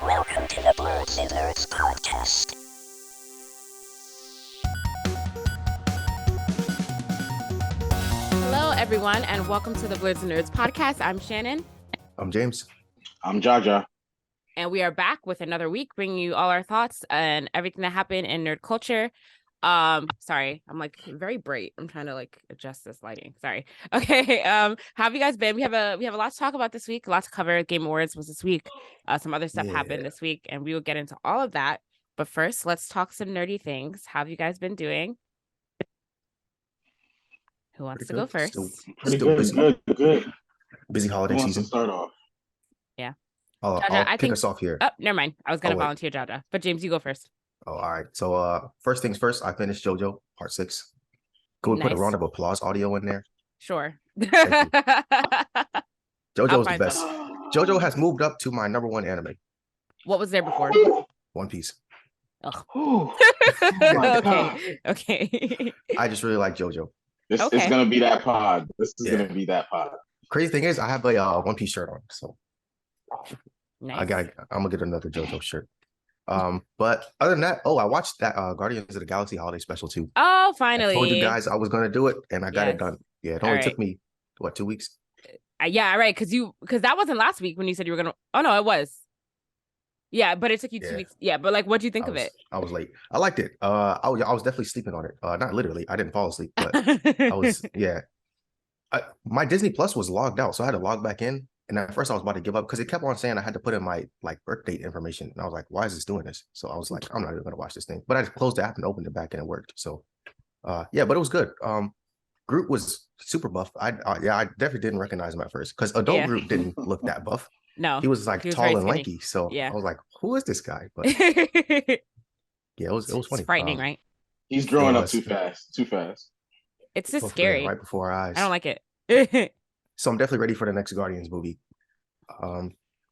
Welcome to the Blerdsnerds podcast. Hello, everyone, and welcome to the Blerdsnerds podcast. I'm Shannon. I'm James. I'm Jaja. And we are back with another week, bringing you all our thoughts and everything that happened in nerd culture. Sorry, I'm like very bright. I'm trying to like adjust this lighting. Sorry. Okay. How have you guys been? We have a lot to talk about this week. A lot to cover. Game Awards was this week. Some other stuff happened this week, and we will get into all of that. But first, let's talk some nerdy things. How have you guys been doing? Who wants to go first? Pretty good. Busy holiday Who wants season. to start off? Yeah. I'll kick us off here. Oh, never mind. I was gonna volunteer Jaja, but James, you go first. Oh, all right. So first things first, I finished JoJo Part 6. Could we put a round of applause audio in there? Sure. JoJo's the best. JoJo has moved up to my number one anime. What was there before? One Piece. Okay. I just really like JoJo. It's gonna be that pod. This is gonna be that pod. Crazy thing is, I have a One Piece shirt on, so nice. I'm gonna get another JoJo shirt. But other than that, I watched that Guardians of the Galaxy holiday special too. Oh, finally! I told you guys I was gonna do it, and I got it done. Yeah, it only took me 2 weeks. Yeah, right. Because that wasn't last week when you said you were gonna. Oh no, it was. Yeah, but it took you 2 weeks. Yeah, but like, what do you think of it? I was late. I liked it. I was definitely sleeping on it. Not literally. I didn't fall asleep, but I was. Yeah. My Disney Plus was logged out, so I had to log back in. And at first, I was about to give up because it kept on saying I had to put in my birth date information, and I was like, "Why is this doing this?" So I was like, "I'm not even gonna watch this thing." But I just closed the app and opened it back, and it worked. So, yeah, but it was good. Groot was super buff. I definitely didn't recognize him at first because adult Groot didn't look that buff. No, he was like tall and lanky. So I was like, "Who is this guy?" But yeah, it was funny. It's frightening, right? He's growing up too fast. It's just scary. Right before our eyes. I don't like it. So I'm definitely ready for the next Guardians movie.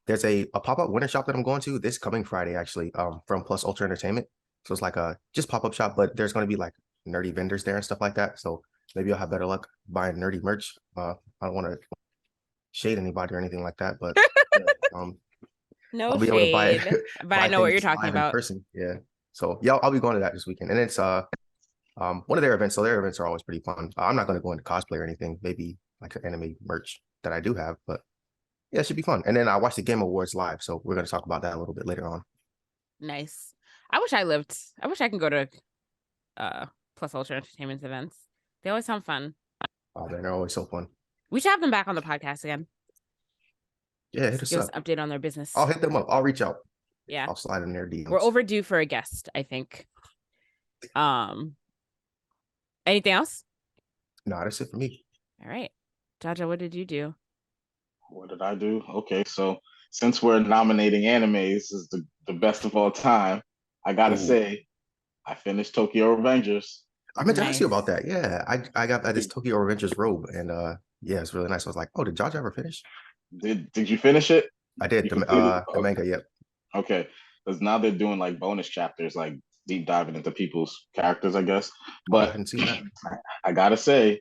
There's a pop-up winter shop that I'm going to this coming Friday, actually, from Plus Ultra Entertainment. So it's like a just pop-up shop, but there's going to be like nerdy vendors there and stuff like that. So maybe I'll have better luck buying nerdy merch. I don't want to shade anybody or anything like that, but no I'll be shade, able to buy it, but I know what you're talking about. In person. Yeah. So yeah, I'll be going to that this weekend, and it's one of their events. So their events are always pretty fun. I'm not going to go into cosplay or anything. Maybe like an anime merch that I do have, but yeah, it should be fun. And then I watched the Game Awards live, so we're going to talk about that a little bit later on. Nice. I wish I can go to Plus Ultra Entertainment's events. They always sound fun. Oh man, they're always so fun. We should have them back on the podcast again. Yeah, hit us up. An update on their business. I'll hit them up. I'll reach out. Yeah, I'll slide in their DMs. We're overdue for a guest, I think. Anything else? No, that's it for me. All right. Jaja, what did you do? What did I do? Okay, so since we're nominating animes as the best of all time, I gotta say, I finished Tokyo Revengers. I meant to ask you about that. Yeah, I got this Tokyo Revengers robe, and yeah, it's really nice. I was like, oh, did Jaja ever finish? Did you finish it? I did. The manga, yep. Okay, because now they're doing like bonus chapters, like deep diving into people's characters, I guess. But I hadn't seen that. I gotta say,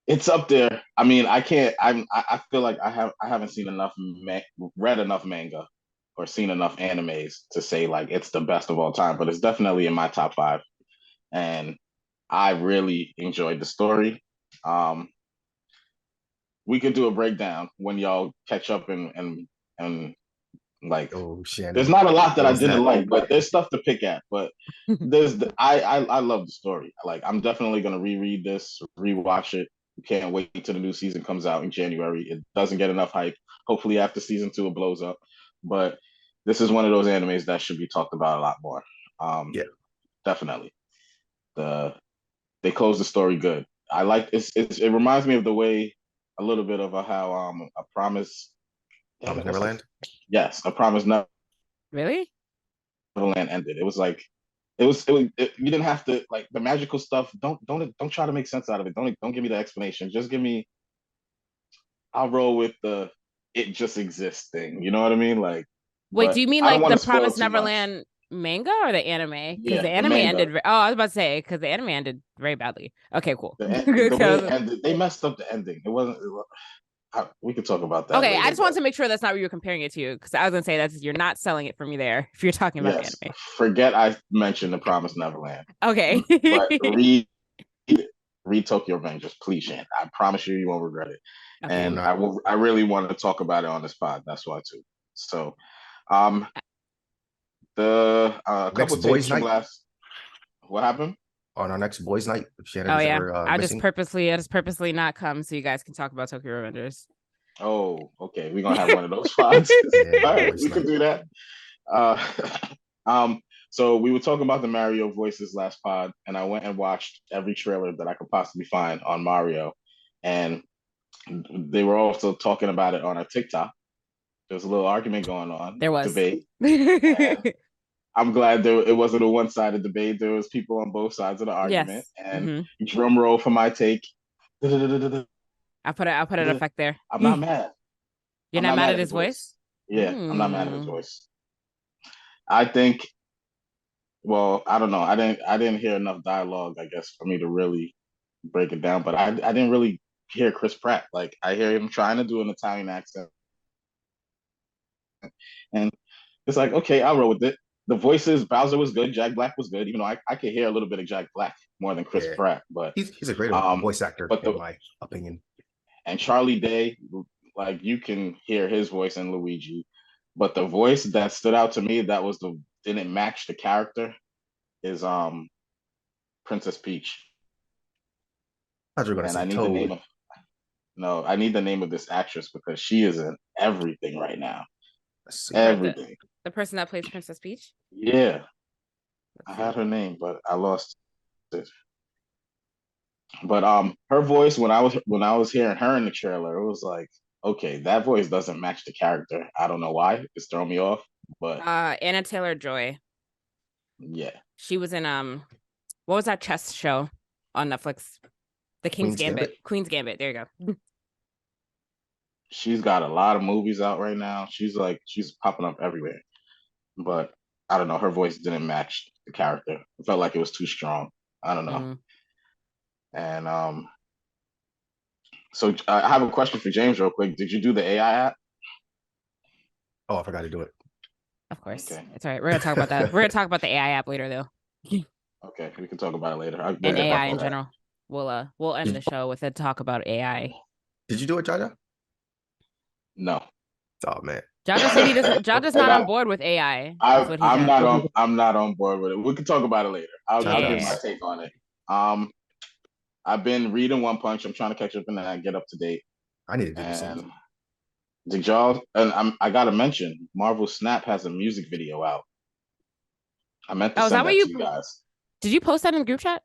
it's up there. I mean, I can't. I feel like I haven't seen enough, read enough manga, or seen enough animes to say like it's the best of all time. But it's definitely in my top 5, and I really enjoyed the story. We could do a breakdown when y'all catch up and like. Oh, Shannon. There's not a lot that I didn't like, but there's stuff to pick at. But I love the story. Like I'm definitely gonna reread this, rewatch it. Can't wait till the new season comes out in January. It doesn't get enough hype. Hopefully after season 2 it blows up. But this is one of those animes that should be talked about a lot more. Yeah, definitely. They close the story good. I like it reminds me of the way a little bit of how A Promise Neverland. Yes, A Promise Really? Neverland ended. It was like you didn't have to like the magical stuff. Don't try to make sense out of it. Don't give me the explanation. Just give me. I'll roll with the it just exists thing. You know what I mean? Like. Wait, do you mean like the Promise Neverland manga or the anime? Because the anime ended. I was about to say because the anime ended very badly. Okay, cool. The way it ended, they messed up the ending. It wasn't. We could talk about that. Okay, later, I just wanted to make sure that's not what you were comparing it to, because I was gonna say you're not selling it for me there if you're talking about the anime. Forget I mentioned The Promised Neverland. Okay. But read Tokyo Revengers, please, Shannon. I promise you won't regret it. Okay. And I really want to talk about it on this pod. That's why too. So the couple takes from last. What happened? On our next boys' night, Shannon I just purposely not come so you guys can talk about Tokyo Revengers. Oh, okay. We're gonna have one of those pods. All right, we can do that. So we were talking about the Mario voices last pod, and I went and watched every trailer that I could possibly find on Mario, and they were also talking about it on a TikTok. There was a little argument going on. There was debate. I'm glad it wasn't a one-sided debate. There was people on both sides of the argument. Yes. And drum roll for my take. I'll put an effect there. I'm not mad. You're not mad at his voice? Yeah, I'm not mad at his voice. I think, well, I don't know. I didn't hear enough dialogue, I guess, for me to really break it down. But I didn't really hear Chris Pratt. Like, I hear him trying to do an Italian accent. And it's like, okay, I'll roll with it. The voices, Bowser was good, Jack Black was good, even though I could hear a little bit of Jack Black more than Chris Pratt. But he's a great voice actor, in my opinion. And Charlie Day, like, you can hear his voice in Luigi, but the voice that stood out to me that didn't match the character is Princess Peach. I thought you were gonna say Toad. I need the name of this actress because she is in everything right now. Everything. The person that plays Princess Peach? Yeah. I had her name, but I lost it. But her voice when I was hearing her in the trailer, it was like, okay, that voice doesn't match the character. I don't know why. It's throwing me off. But Anna Taylor-Joy. Yeah. She was in what was that chess show on Netflix? The Queen's Gambit. Queen's Gambit. There you go. She's got a lot of movies out right now. She's popping up everywhere. But I don't know, her voice didn't match the character. It felt like it was too strong. I don't know. And so I have a question for James real quick. Did you do the AI app? Oh, I forgot to do it. Of course. Okay. It's all right. We're gonna talk about that. We're gonna talk about the AI app later though. Okay, we can talk about it later. And AI in general. We'll end the show with a talk about AI. Did you do it, Jaja? No. Oh man. Jaja said he doesn't. Jaja's not on board with AI. I'm not on board with it. We can talk about it later. I'll give my take on it. I've been reading One Punch. I'm trying to catch up and get up to date. I need to do the same. Did y'all? And I gotta mention, Marvel Snap has a music video out. I meant to send that to you guys. Did you post that in the group chat?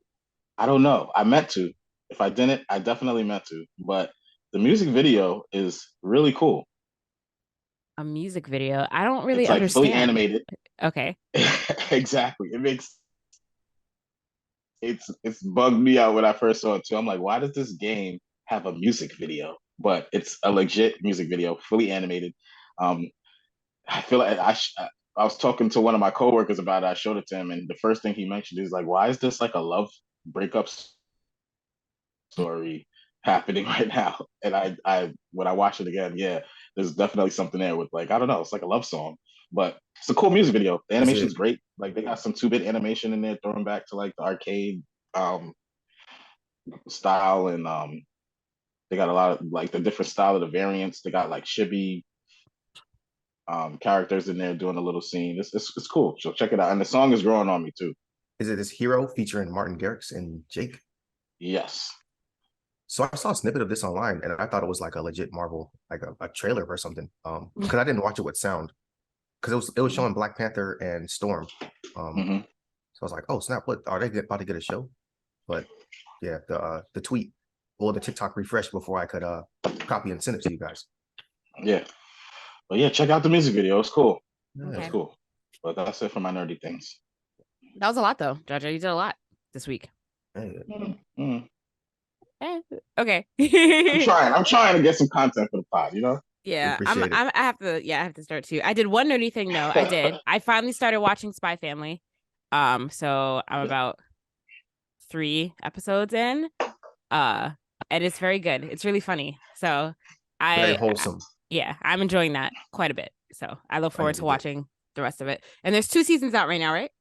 I don't know. I meant to. If I didn't, I definitely meant to. But the music video is really cool. A music video? I don't really understand. It's fully animated. Okay. Exactly. It's bugged me out when I first saw it too. I'm like, why does this game have a music video? But it's a legit music video, fully animated. I feel like I was talking to one of my coworkers about it. I showed it to him, and the first thing he mentioned is like, why is this like a love breakup story happening right now? And I when I watch it again, yeah, there's definitely something there with, like, I don't know, it's like a love song, but it's a cool music video. The animation's great. Like, they got some 2-bit animation in there, throwing back to like the arcade style, and they got a lot of like the different style of the variants. They got like chibi characters in there doing a little scene. It's cool. So check it out. And the song is growing on me too. Is it this Hero featuring Martin Garrix and Jake? Yes. So I saw a snippet of this online, and I thought it was like a legit Marvel, like a trailer or something. Because I didn't watch it with sound, because it was showing Black Panther and Storm. So I was like, oh snap! What are they about to get a show? But yeah, the tweet or the TikTok refreshed before I could copy and send it to you guys. Yeah, but yeah, check out the music video. It's cool. Okay. It's cool. But that's it for my nerdy things. That was a lot though, Jaja. You did a lot this week. Okay. I'm trying to get some content for the pod, you know? Yeah, I have to start too. I did one nerdy thing though. I finally started watching Spy Family. So I'm about 3 episodes in. And it's very good. It's really funny. So Very I wholesome. yeah, I'm enjoying that quite a bit. So I look forward need to to get- watching the rest of it. And there's 2 seasons out right now, right?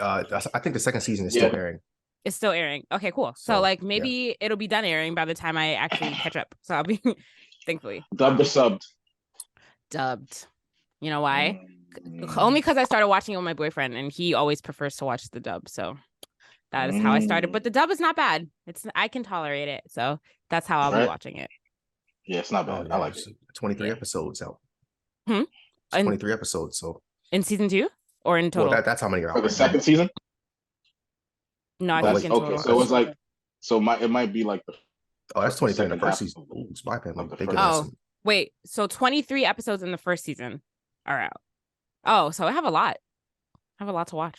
I think the second season is still airing. It's still airing. Okay, cool. So, So, like yeah. maybe it'll be done airing by the time I actually catch up. So I'll be thankfully Dubbed or subbed? dubbed. You know why? Only because I started watching it with my boyfriend, and he always prefers to watch the dub. So that is how I started. But the dub is not bad. I can tolerate it. So that's how I'll be watching it. Yeah, it's not bad. I like it. 23 episodes out. Hmm? 23 episodes. So in season 2 or in total? Well, that's how many are out. For the second season? No, I think in total. Okay, so it's like, it might be like the. Oh, that's 23 in the second first half season. Ooh, Spy Family. of the They first- give us Oh, some. wait. So 23 episodes in the first season are out. Oh, so I have a lot. I have a lot to watch.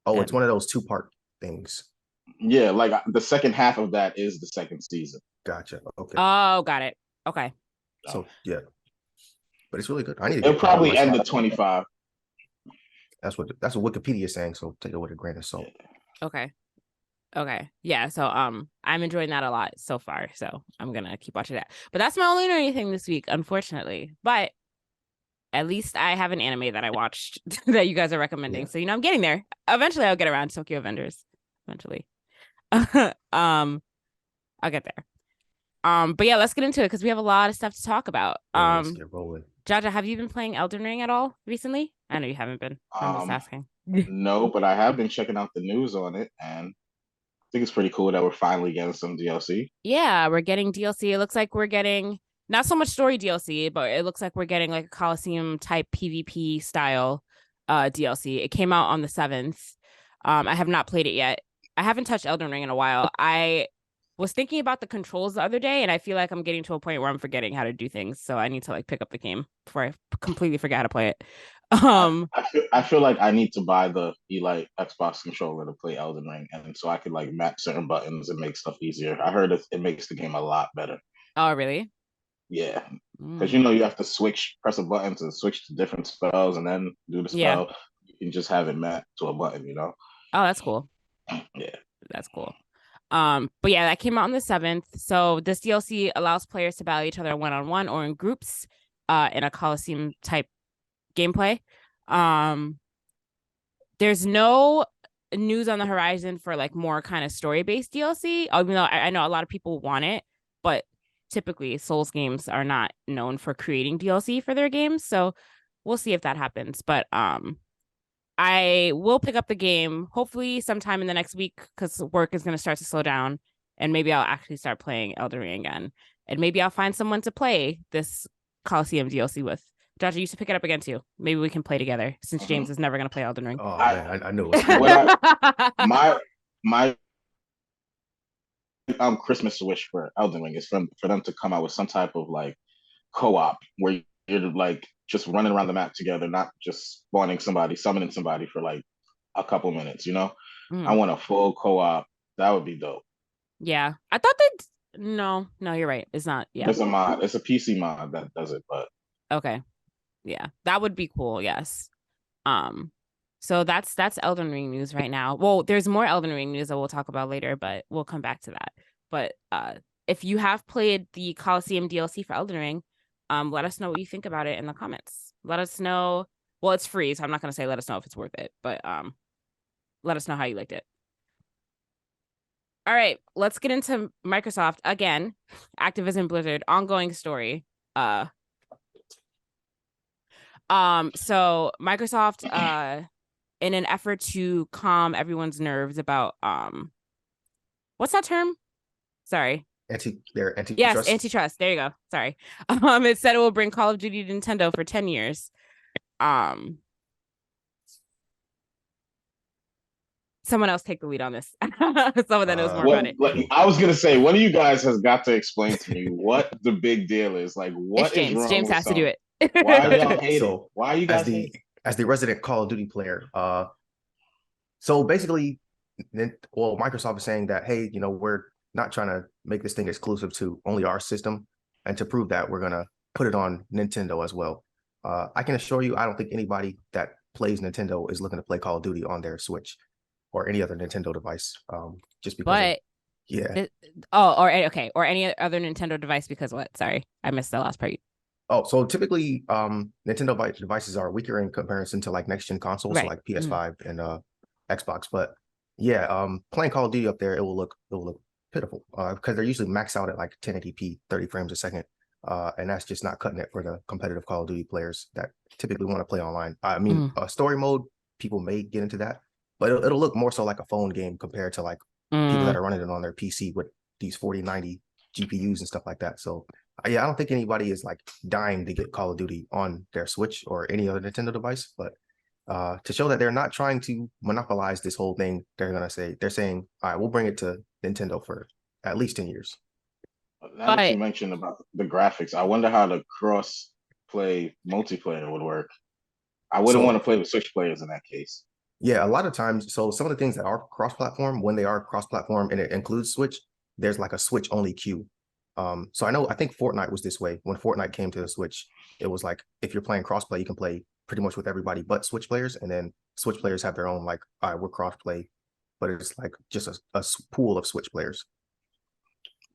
Oh, it's one of those 2-part things. Yeah, like the second half of that is the second season. Gotcha. Okay. Oh, got it. Okay. So yeah, but it's really good. I need to. It'll get probably end Spy- at 25. That's what Wikipedia is saying. So take it with a grain of salt. Okay. Yeah. So I'm enjoying that a lot so far. So I'm gonna keep watching that. But that's my only nerdy thing this week, unfortunately. But at least I have an anime that I watched that you guys are recommending. Yeah. So I'm getting there. Eventually I'll get around to Tokyo Avengers. Eventually. I'll get there. But yeah, let's get into it because we have a lot of stuff to talk about. Let's get rolling. Jaja, have you been playing Elden Ring at all recently? I know you haven't been. I'm just asking. No, but I have been checking out the news on it, and I think it's pretty cool that we're finally getting some DLC. Yeah, we're getting DLC. It looks like we're getting not so much story DLC, but it looks like we're getting like a Coliseum type PvP style DLC. It came out on the 7th. I have not played it yet. I haven't touched Elden Ring in a while. I was thinking about the controls the other day, and I feel like I'm getting to a point where I'm forgetting how to do things. So I need to like pick up the game before I completely forget how to play it. I feel like I need to buy the Elite Xbox controller to play Elden Ring, and so I could like map certain buttons and make stuff easier. I heard it makes the game a lot better. Oh, really? Yeah, because you have to press a button to switch to different spells, and then do the spell. Yeah. You can just have it mapped to a button. Oh, that's cool. Yeah, that's cool. But yeah, that came out on the 7th. So this DLC allows players to battle each other one-on-one or in groups, in a Coliseum type gameplay. There's no news on the horizon for like more kind of story-based DLC. Even though I know a lot of people want it, but typically Souls games are not known for creating DLC for their games. So we'll see if that happens. But I will pick up the game hopefully sometime in the next week because work is going to start to slow down, and maybe I'll actually start playing Elden Ring again, and maybe I'll find someone to play this Coliseum DLC with. Jaja, you should pick it up again too. Maybe we can play together since James is never going to play Elden Ring. Oh man, I knew it. my Christmas wish for Elden Ring is for them to come out with some type of like co-op where you're like just running around the map together, not just summoning somebody for like a couple minutes, I want a full co-op. That would be dope. Yeah. I thought that no, you're right. It's not. Yeah. It's a mod. It's a PC mod that does it, but okay. Yeah. That would be cool, yes. So that's Elden Ring news right now. Well, there's more Elden Ring news that we'll talk about later, but we'll come back to that. But if you have played the Coliseum DLC for Elden Ring, let us know what you think about it in the comments. Let us know. Well, it's free, so I'm not going to say let us know if it's worth it, but let us know how you liked it. All right, let's get into Microsoft again. Activision Blizzard ongoing story. So Microsoft in an effort to calm everyone's nerves about what's that term? Sorry. Antitrust. Yes, antitrust. There you go. Sorry. It said it will bring Call of Duty to Nintendo for 10 years. Someone else take the lead on this. Someone that knows more about it. I was gonna say, one of you guys has got to explain to me what the big deal is. Like, what it's James. is wrong James with has to do it. Why are y'all hating? So, why are you guys as the resident Call of Duty player? So basically, Microsoft is saying that, hey, we're not trying to make this thing exclusive to only our system, and to prove that, we're gonna put it on Nintendo as well. I can assure you, I don't think anybody that plays Nintendo is looking to play Call of Duty on their Switch or any other Nintendo device. Just because. But Yeah. Or any other Nintendo device because what? Sorry, I missed the last part. Oh, so typically, Nintendo devices are weaker in comparison to like next gen consoles, so Right. like PS5 and Xbox. But yeah, playing Call of Duty up there, it will look pitiful because they're usually maxed out at like 1080p, 30 frames a second, and that's just not cutting it for the competitive Call of Duty players that typically want to play online. I mean, story mode, people may get into that, but it'll look more so like a phone game compared to like people that are running it on their PC with these 4090 GPUs and stuff like that. So yeah, I don't think anybody is like dying to get Call of Duty on their Switch or any other Nintendo device, but to show that they're not trying to monopolize this whole thing, they're saying, all right, we'll bring it to Nintendo for at least 10 years. Now that you But mentioned about the graphics, I wonder how the cross play multiplayer would work. I wouldn't want So to play with Switch players in that case. yeah, a lot of times, so some of the things that are cross-platform, when they are cross-platform and it includes Switch, there's like a Switch only queue. So I think Fortnite was this way. When Fortnite came to the Switch, it was like if you're playing crossplay, you can play pretty much with everybody but Switch players, and then Switch players have their own like, all right, we're crossplay, but it's like just a pool of Switch players,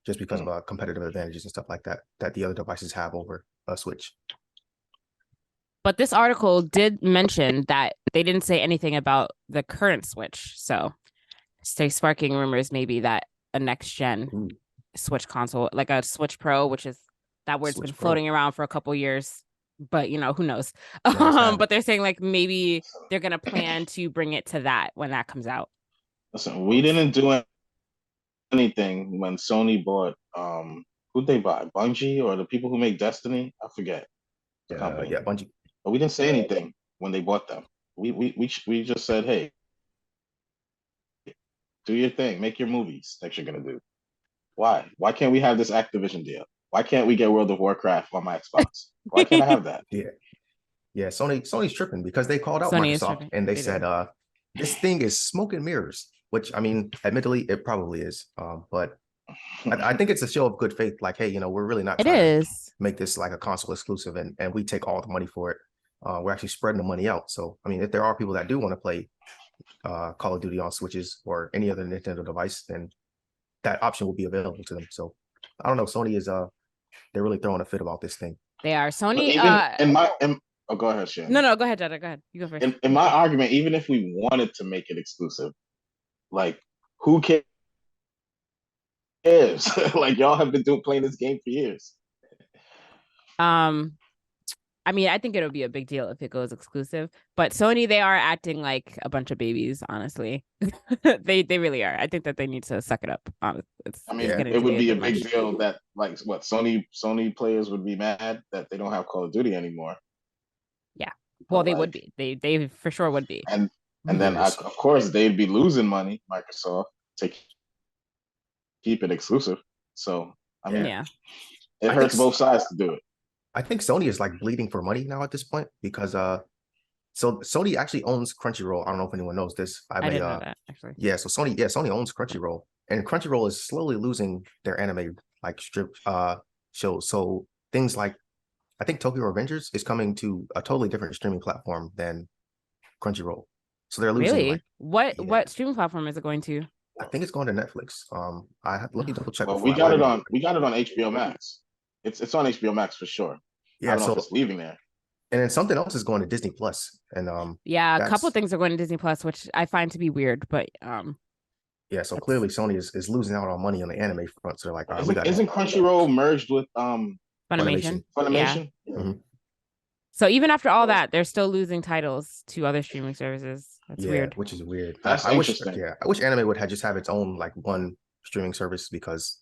just because of competitive advantages and stuff like that that the other devices have over a Switch. But this article did mention that they didn't say anything about the current Switch. So stay sparking rumors maybe that a next gen Switch console, like a Switch Pro, which is that word's Switch been Pro. floating around for a couple years, but who knows? Yeah, But they're saying like maybe they're gonna plan to bring it to that when that comes out. Listen, we didn't do anything when Sony bought who'd they buy? Bungie or the people who make Destiny? I forget the company. yeah, Bungie. But we didn't say anything when they bought them. We just said, hey, do your thing, make your movies that you're gonna do. Why? Why can't we have this Activision deal? Why can't we get World of Warcraft on my Xbox? Why can't I have that? Yeah, Sony's tripping because they called out Sony is Microsoft tripping. and they They said, do. this thing is smoke and mirrors, which I mean, admittedly, it probably is. But I think it's a show of good faith. Like, hey, we're really not It trying to is. make this like a console exclusive and we take all the money for it. We're actually spreading the money out. So, I mean, if there are people that do want to play Call of Duty on Switches or any other Nintendo device, then that option will be available to them. So, I don't know. Sony is they're really throwing a fit about this thing. They are. Sony. Even oh, go ahead, Shannon. No, go ahead, Jada. Go ahead. You go first. In my argument, even if we wanted to make it exclusive, like who cares? Like y'all have been playing this game for years. I mean, I think it'll be a big deal if it goes exclusive. But Sony, they are acting like a bunch of babies. Honestly, they really are. I think that they need to suck it up. It would be a big deal that like what Sony players would be mad that they don't have Call of Duty anymore. Yeah, well, they would be. They for sure would be. And then of course they'd be losing money, Microsoft, to keep it exclusive. So I mean, it hurts both sides to do it. I think Sony is like bleeding for money now at this point because so Sony actually owns Crunchyroll. I don't know if anyone knows this. I didn't know that actually. Yeah, so Sony owns Crunchyroll, and Crunchyroll is slowly losing their anime like strip shows. So things like I think Tokyo Revengers is coming to a totally different streaming platform than Crunchyroll. So they're losing. Really? What streaming platform is it going to? I think it's going to Netflix. Let me double check. Well, we got it on HBO Max. It's on HBO Max for sure. Yeah, I don't know if it's leaving there. And then something else is going to Disney Plus, and a couple of things are going to Disney Plus, which I find to be weird, but yeah. So clearly, Sony is losing out on money on the anime front. So they're like, all right, isn't Crunchyroll merged with Funimation? Funimation. Yeah. Mm-hmm. So even after all that, they're still losing titles to other streaming services. That's weird. Which is weird. That's interesting. I wish anime would just have its own like one streaming service because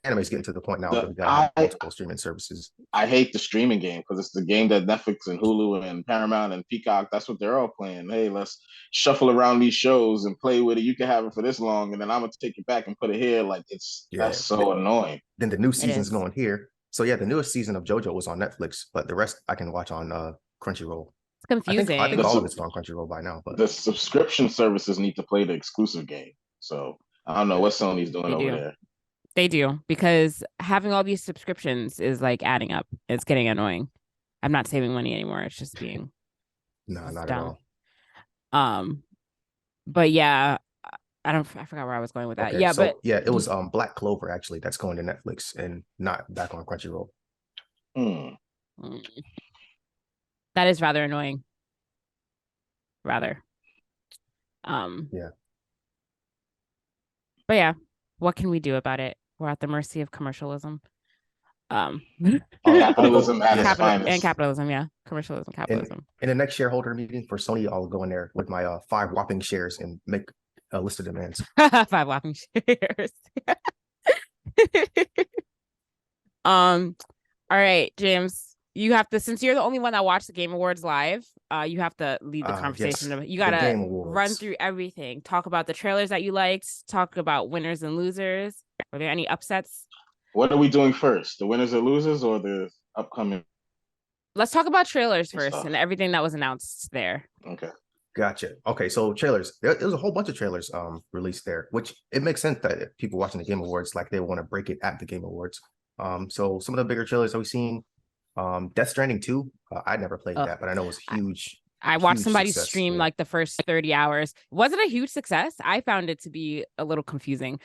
anime is getting to the point now that we gotta have multiple streaming services. I hate the streaming game because it's the game that Netflix and Hulu and Paramount and Peacock, that's what they're all playing. Hey, let's shuffle around these shows and play with it. You can have it for this long, and then I'm gonna take it back and put it here. Like that's so annoying. Then the new season's going here. So yeah, the newest season of JoJo was on Netflix, but the rest I can watch on Crunchyroll. It's confusing. I think all of it's on Crunchyroll by now. But the subscription services need to play the exclusive game. So I don't know what Sony's doing over there. They do, because having all these subscriptions is like adding up. It's getting annoying. I'm not saving money anymore. It's just being not dumb. at all. But yeah, I forgot where I was going with that. Okay, Yeah, so but yeah, it was Black Clover actually that's going to Netflix and not back on Crunchyroll. Hmm. that is rather annoying. Rather. Yeah. But yeah, what can we do about it? We're at the mercy of commercialism. I'll Capitalism go- at its yeah. finest. Capitalism, yeah. Commercialism, capitalism. In the next shareholder meeting for Sony, I'll go in there with my 5 whopping shares and make a list of demands. 5 laughing shares. All right, James. You have to, since you're the only one that watched the Game Awards live, you have to lead the conversation. Yes, You the gotta Game Awards. run through everything. Talk about the trailers that you liked. Talk about winners and losers. Were there any upsets? What are we doing first? The winners or losers, or the upcoming? Let's talk about trailers first Stuff. and everything that was announced there. Okay. Gotcha. Okay, so trailers. There was a whole bunch of trailers released there, which it makes sense that people watching the Game Awards like they want to break it at the Game Awards. So some of the bigger trailers that we've seen, Death Stranding 2. I never played that, but I know it was huge. I watched huge somebody success, stream yeah. like the first 30 hours. Was it a huge success? I found it to be a little confusing.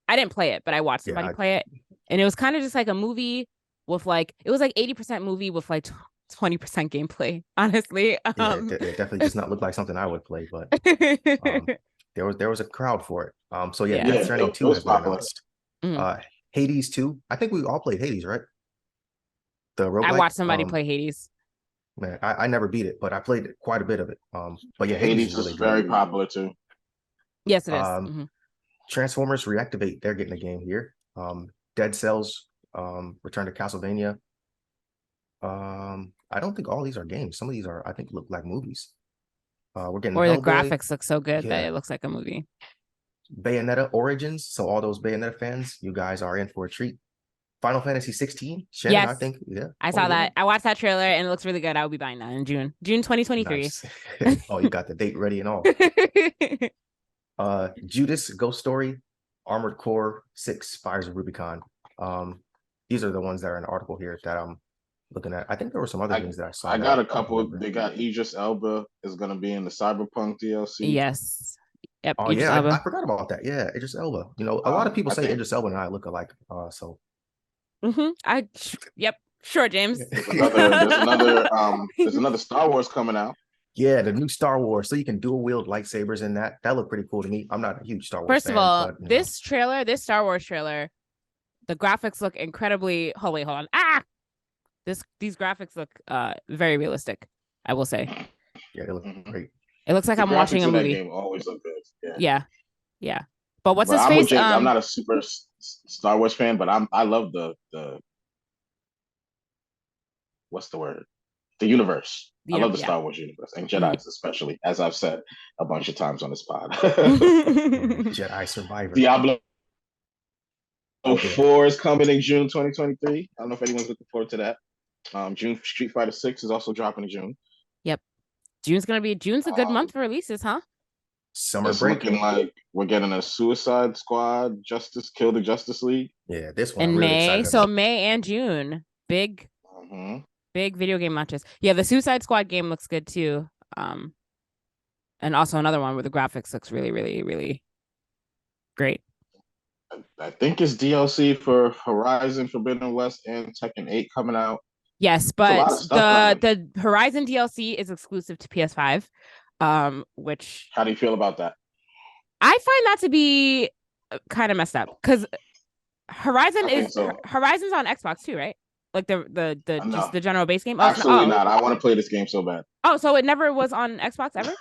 I didn't play it, but I watched somebody play it. And it was kind of just like a movie with like, it was like 80% movie with like 20% gameplay, honestly. Yeah, it definitely does not look like something I would play, but there was a crowd for it. So yeah, Death Stranding 2 has been announced. Hades 2. I think we all played Hades, right? The roguelike. I watched somebody play Hades. Man, I never beat it, but I played quite a bit of it. But yeah, Hades is is really very good. popular too. Yes, it is. Transformers Reactivate, they're getting a game here. Dead Cells, Return to Castlevania. I don't think all these are games. Some of these I think look like movies. We're getting or the Hellboy, graphics look so good that it looks like a movie. Bayonetta Origins. So all those Bayonetta fans, you guys are in for a treat. Final Fantasy 16. Shannon, Yes. I think. Yeah. I saw that. I watched that trailer and it looks really good. I will be buying that in June 2023. Nice. Oh, you got the date ready and all. Judas Ghost Story, Armored Core 6, Fires of Rubicon. These are the ones that are in the article here that I'm looking at. I think there were some other things that I saw. I got a couple. They got Idris Elba is going to be in the Cyberpunk DLC. Yes. Yep. Oh Idris yeah, Elba. I forgot about that. Yeah, Idris Elba. You know, a lot of people say Idris Elba and I look alike. So. Yep. Sure, James. There's another Star Wars coming out. Yeah, the new Star Wars, so you can dual wield lightsabers in that. That looked pretty cool to me. I'm not a huge Star Wars First fan. of all, but, this Star Wars trailer, the graphics look incredibly. Oh wait, hold on. These graphics look very realistic. I will say. Yeah, they look great. It looks like I'm watching a movie. That game always look good. Yeah. But what's his I'm face? with James. I'm not a super Star Wars fan, but I love the what's the word? The universe. I love the Star Wars universe and Jedi's especially, as I've said a bunch of times on this pod. Jedi Survivor. Diablo 4 is coming in June 2023. I don't know if anyone's looking forward to that. June Street Fighter 6 is also dropping in June. Yep. June's a good month for releases, huh? Summer it's break. Looking like we're getting a Suicide Squad, Kill the Justice League. Yeah, this one. In I'm really May. excited So about. May and June. Big video game launches. Yeah, the Suicide Squad game looks good too. And also another one where the graphics looks really, really, really great. I think it's DLC for Horizon Forbidden West and Tekken 8 coming out. Yes, but the Horizon DLC is exclusive to PS5. Which how do you feel about that? I find that to be kind of messed up because Horizon's on Xbox too, right? Like just the general base game. Absolutely not. I want to play this game so bad. Oh, so it never was on Xbox ever?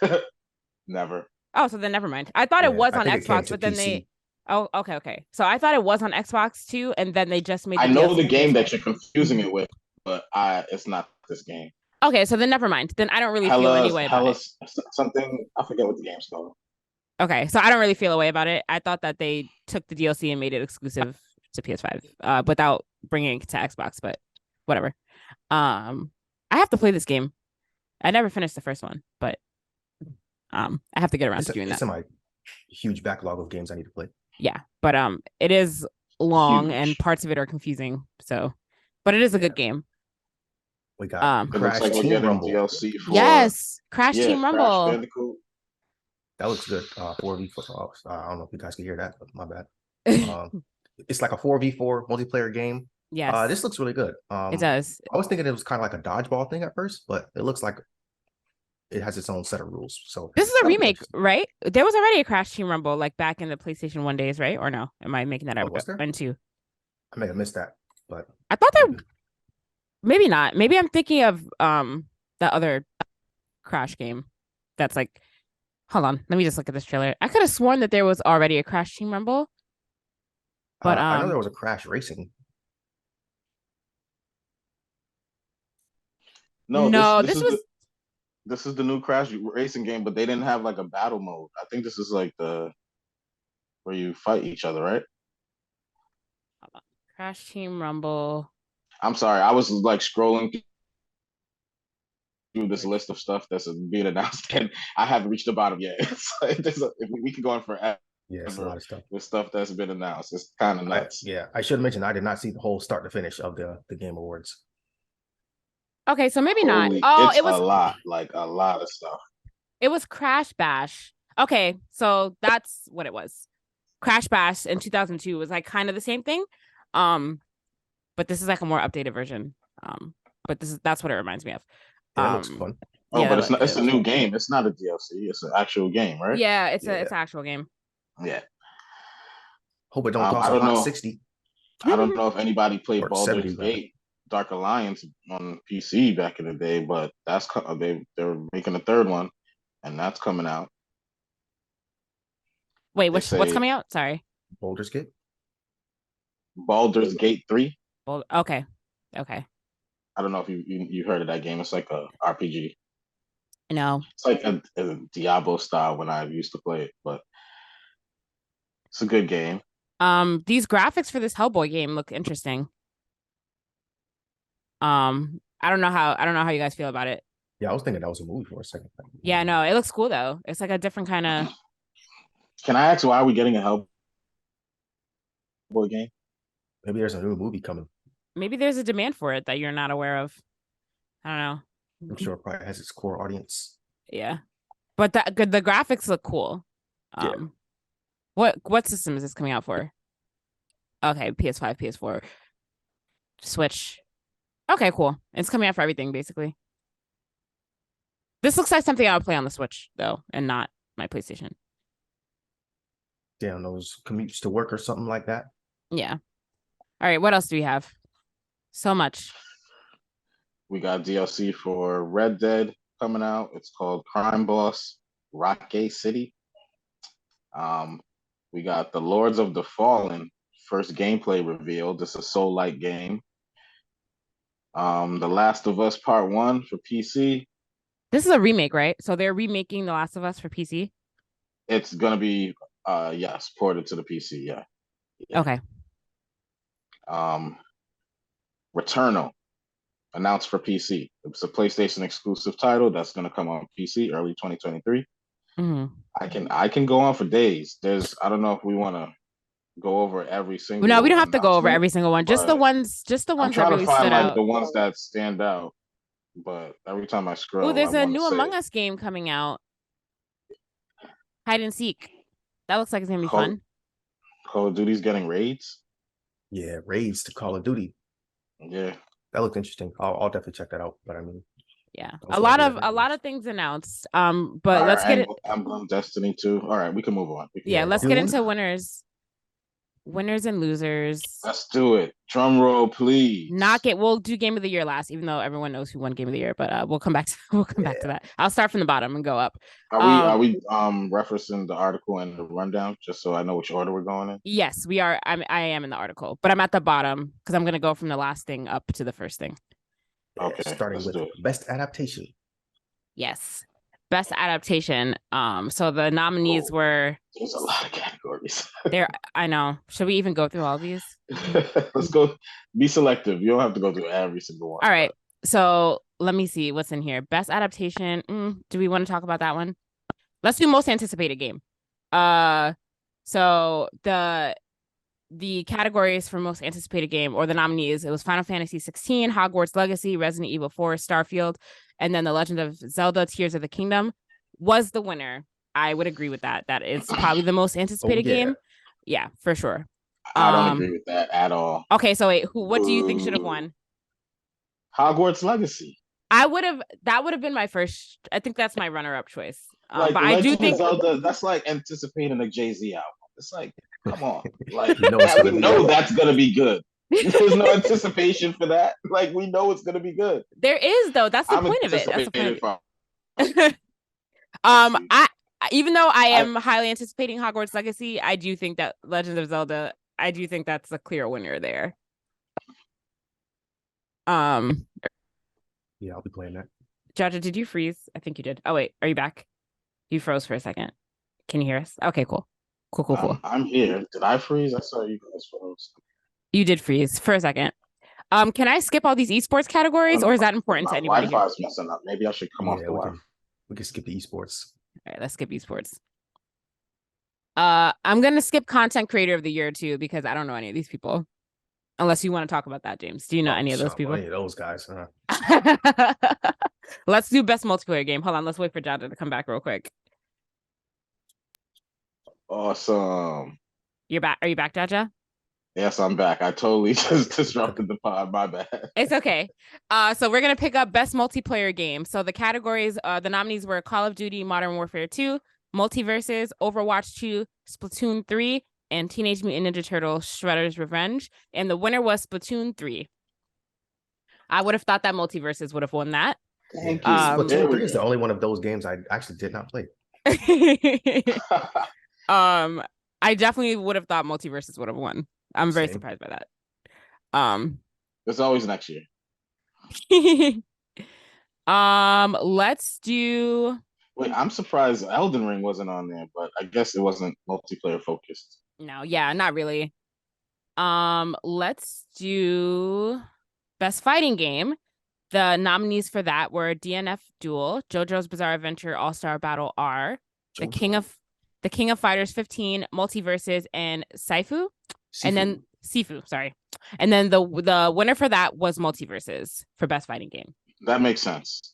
Never. Oh, so then never mind. I thought it was on Xbox, but then PC. Oh, okay. So I thought it was on Xbox too, and then they just made. I know the game that you're confusing it with, but it's not this game. Okay, so then never mind. Then I don't really feel any way about it. Something, I forget what the game's called. Okay, so I don't really feel a way about it. I thought that they took the DLC and made it exclusive to PS5 without bringing it to Xbox, but whatever. I have to play this game. I never finished the first one, but I have to get around to doing that. It's in my huge backlog of games I need to play. Yeah, but it is long and parts of it are confusing. So, but it is a good game. We got Crash Team Rumble. DLC for, yes, Crash Team Rumble. Crash That looks good. 4v4. I don't know if you guys can hear that, but my bad. It's like a 4v4 multiplayer game. Yes, This looks really good. it does. I was thinking it was kind of like a dodgeball thing at first, but it looks like it has its own set of rules. So This is a that'll be remake, interesting. right? There was already a Crash Team Rumble like back in the PlayStation 1 days, right? Or no? Am I making that Oh, up? was there? And two. I may have missed that, but I thought there maybe not. Maybe I'm thinking of the other Crash game that's like, hold on, let me just look at this trailer. I could have sworn that there was already a Crash Team Rumble, but I know there was a Crash Racing. No, no, this this is was this is the new Crash racing game, but they didn't have like a battle mode. I think this is like the where you fight each other, right? Crash Team Rumble. I'm sorry, I was like scrolling through this list of stuff that's being announced, and I haven't reached the bottom yet. It's like, if we can go on forever Yeah, it's a lot of stuff. with stuff that's been announced. It's kind of nuts. I should mention I did not see the whole start to finish of the Game Awards. Okay, so maybe not. Holy, Oh, it's it was a lot, like a lot of stuff. it was Crash Bash. Okay, so that's what it was. Crash Bash in 2002 was like kind of the same thing. But this is like a more updated version. But that's what it reminds me of. Yeah, it looks fun. Oh, yeah, but it's not. It's a new game. It's not a DLC. It's an actual game, right? Yeah, it's Yeah. it's an actual game. Yeah. Hope it don't cost I a don't hot know. 60 I don't know if anybody played or Baldur's 70. Rather. Gate Dark Alliance on PC back in the day, but they're making a third one, and that's coming out. Wait, They what's say coming out? Sorry. Baldur's Gate. Baldur's Gate 3. Well, okay. I don't know if you heard of that game. It's like a RPG. No. It's like a Diablo style when I used to play it, but it's a good game. These graphics for this Hellboy game look interesting. I don't know how you guys feel about it. Yeah, I was thinking that was a movie for a second. Yeah, no, it looks cool though. It's like a different kind of. Can I ask why are we getting a Hellboy game? Maybe there's a new movie coming. Maybe there's a demand for it that you're not aware of. I don't know. I'm sure it probably has its core audience. Yeah, but the graphics look cool. Yeah. What system is this coming out for? Okay, PS5, PS4, Switch. Okay, cool. It's coming out for everything basically. This looks like something I would play on the Switch though, and not my PlayStation. Damn, those commutes to work or something like that. Yeah. All right, what else do we have? So much. We got DLC for Red Dead coming out. It's called Crime Boss Rockgate City. We got the Lords of the Fallen first gameplay revealed. This is a Soul-like game. The Last of Us Part 1 for PC. This is a remake, right? So they're remaking The Last of Us for PC? It's gonna be yes, ported to the PC, yeah. Okay. Returnal announced for PC. It's a PlayStation exclusive title that's gonna come on PC early 2023. Mm-hmm. I can go on for days. I don't know if we want to go over every single. No, we don't have to go over every single one. Just the ones I'm that trying really to find stood like out. the ones that stand out. But every time I scroll, Oh, there's a a new Among Us game coming out. Hide and Seek. That looks like it's gonna be fun. Call of Duty's getting raids. Yeah, raids to Call of Duty. Yeah, that looked interesting. I'll definitely check that out. But I mean, yeah, a lot of things announced. But let's get it. I'm on Destiny 2. All right, we can move on. Let's get into winners and losers. Let's do it. Drum roll, please. We'll do Game of the Year last, even though everyone knows who won Game of the Year. But we'll come back to that. I'll start from the bottom and go up. Are we referencing the article and the rundown just so I know which order we're going in? Yes, we are. I am in the article, but I'm at the bottom because I'm going to go from the last thing up to the first thing. Okay, starting with best adaptation. Yes, best adaptation. So the nominees were. There's a lot of categories. I know. Should we even go through all of these? Let's go. Be selective. You don't have to go through every single one. All right. So let me see what's in here. Best adaptation. Do we want to talk about that one? Let's do most anticipated game. So the categories for most anticipated game or the nominees, it was Final Fantasy 16, Hogwarts Legacy, Resident Evil 4, Starfield, and then The Legend of Zelda: Tears of the Kingdom was the winner. I would agree with that. That is probably the most anticipated game. Yeah, for sure. I don't agree with that at all. Okay, so wait, what do you think should have won? Hogwarts Legacy. That would have been my first. I think that's my runner-up choice. Like but I do Legend think of Zelda, that's like anticipating a Jay-Z album. It's like, come on, like You know it's we gonna be know good. that's gonna be good. There's no anticipation for that. Like we know it's gonna be good. there is though. That's the I'm point of it. That's the point anticipating of from it. I even though I am highly anticipating Hogwarts Legacy, I do think that Legend of Zelda. I do think that's a clear winner there. Yeah, I'll be playing that. Jaja, did you freeze? I think you did. Oh wait, are you back? You froze for a second. Can you hear us? Okay, cool. Cool. I'm here. Did I freeze? I saw you guys froze. You did freeze for a second. Can I skip all these esports categories, or is that important to anybody? Wi-Fi's messing up. Maybe I should come off the Wi-Fi. We can skip the esports. All right, let's skip esports. I'm gonna skip content creator of the year too because I don't know any of these people. Unless you want to talk about that, James. Do you know any of those people? Any of those guys. Let's do best multiplayer game. Hold on, let's wait for Jaja to come back real quick. Awesome. You're back. Are you back, Jaja? Yes, I'm back. I totally just disrupted the pod. My bad. It's okay. So we're gonna pick up best multiplayer game. So the categories, the nominees were Call of Duty Modern Warfare 2, Multiverses, Overwatch 2, Splatoon 3, and Teenage Mutant Ninja Turtles Shredder's Revenge. And the winner was Splatoon 3. I would have thought that Multiverses would have won that. Thank you. Splatoon 3 is the only one of those games I actually did not play. I definitely would have thought Multiverses would have won. I'm very surprised by that. There's always next year. Let's do. Wait, I'm surprised Elden Ring wasn't on there, but I guess it wasn't multiplayer focused. No, yeah, not really. Let's do best fighting game. The nominees for that were DNF Duel, JoJo's Bizarre Adventure All-Star Battle R, The King of Fighters 15, Multiverses, and Sifu. And then Sifu, sorry. And then the winner for that was Multiverses for best fighting game. That makes sense.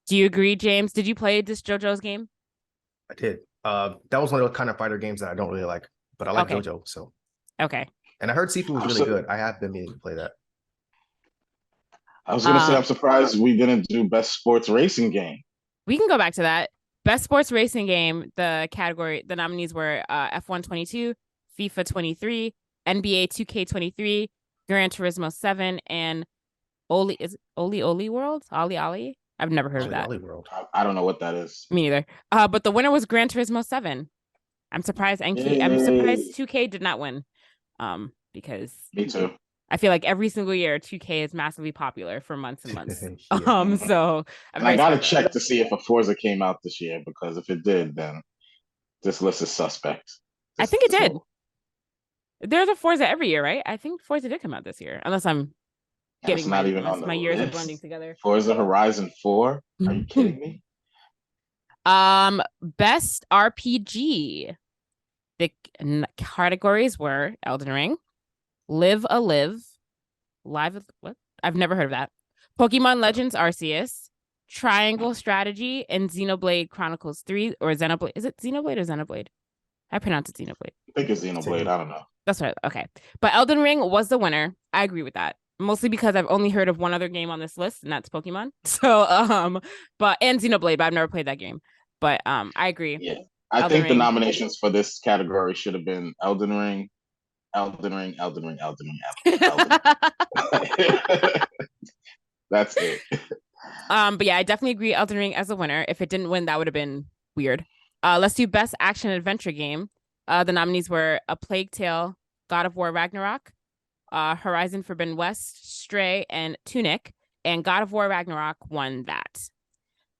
Do you agree, James? Did you play this JoJo's game? I did. That was one of those kind of fighter games that I don't really like, but I like JoJo. So okay. And I heard Sifu was really good. I have been meaning to play that. I was gonna say I'm surprised we didn't do best sports racing game. We can go back to that. Best sports racing game. The nominees were F1 22, FIFA 23, NBA 2K23, Gran Turismo 7, and Oli World? Oli? I've never heard of that. World. I don't know what that is. Me neither. But the winner was Gran Turismo 7. I'm surprised I'm surprised 2K did not win. Because me too. I feel like every single year 2K is massively popular for months and months. Yeah. So I gotta check to see if a Forza came out this year, because if it did, then this list is suspect. I think it did. There's a Forza every year, right? I think Forza did come out this year, unless I'm getting my years are blending together. Forza Horizon 4? Are you kidding me? Best RPG. The categories were Elden Ring, Live a Live, what? I've never heard of that. Pokemon Legends Arceus, Triangle Strategy, and Xenoblade Chronicles 3 or Xenoblade. Is it Xenoblade or Xenoblade? I pronounce it Xenoblade. I think it's Xenoblade. I don't know. That's right. Okay. But Elden Ring was the winner. I agree with that. Mostly because I've only heard of one other game on this list, and that's Pokemon. So, and Xenoblade, but I've never played that game. But I agree. Yeah. I think the nominations for this category should have been Elden Ring. That's it. But yeah, I definitely agree Elden Ring as a winner. If it didn't win, that would have been weird. Let's do best action adventure game. The nominees were A Plague Tale, God of War Ragnarok, Horizon Forbidden West, Stray, and Tunic. And God of War Ragnarok won that.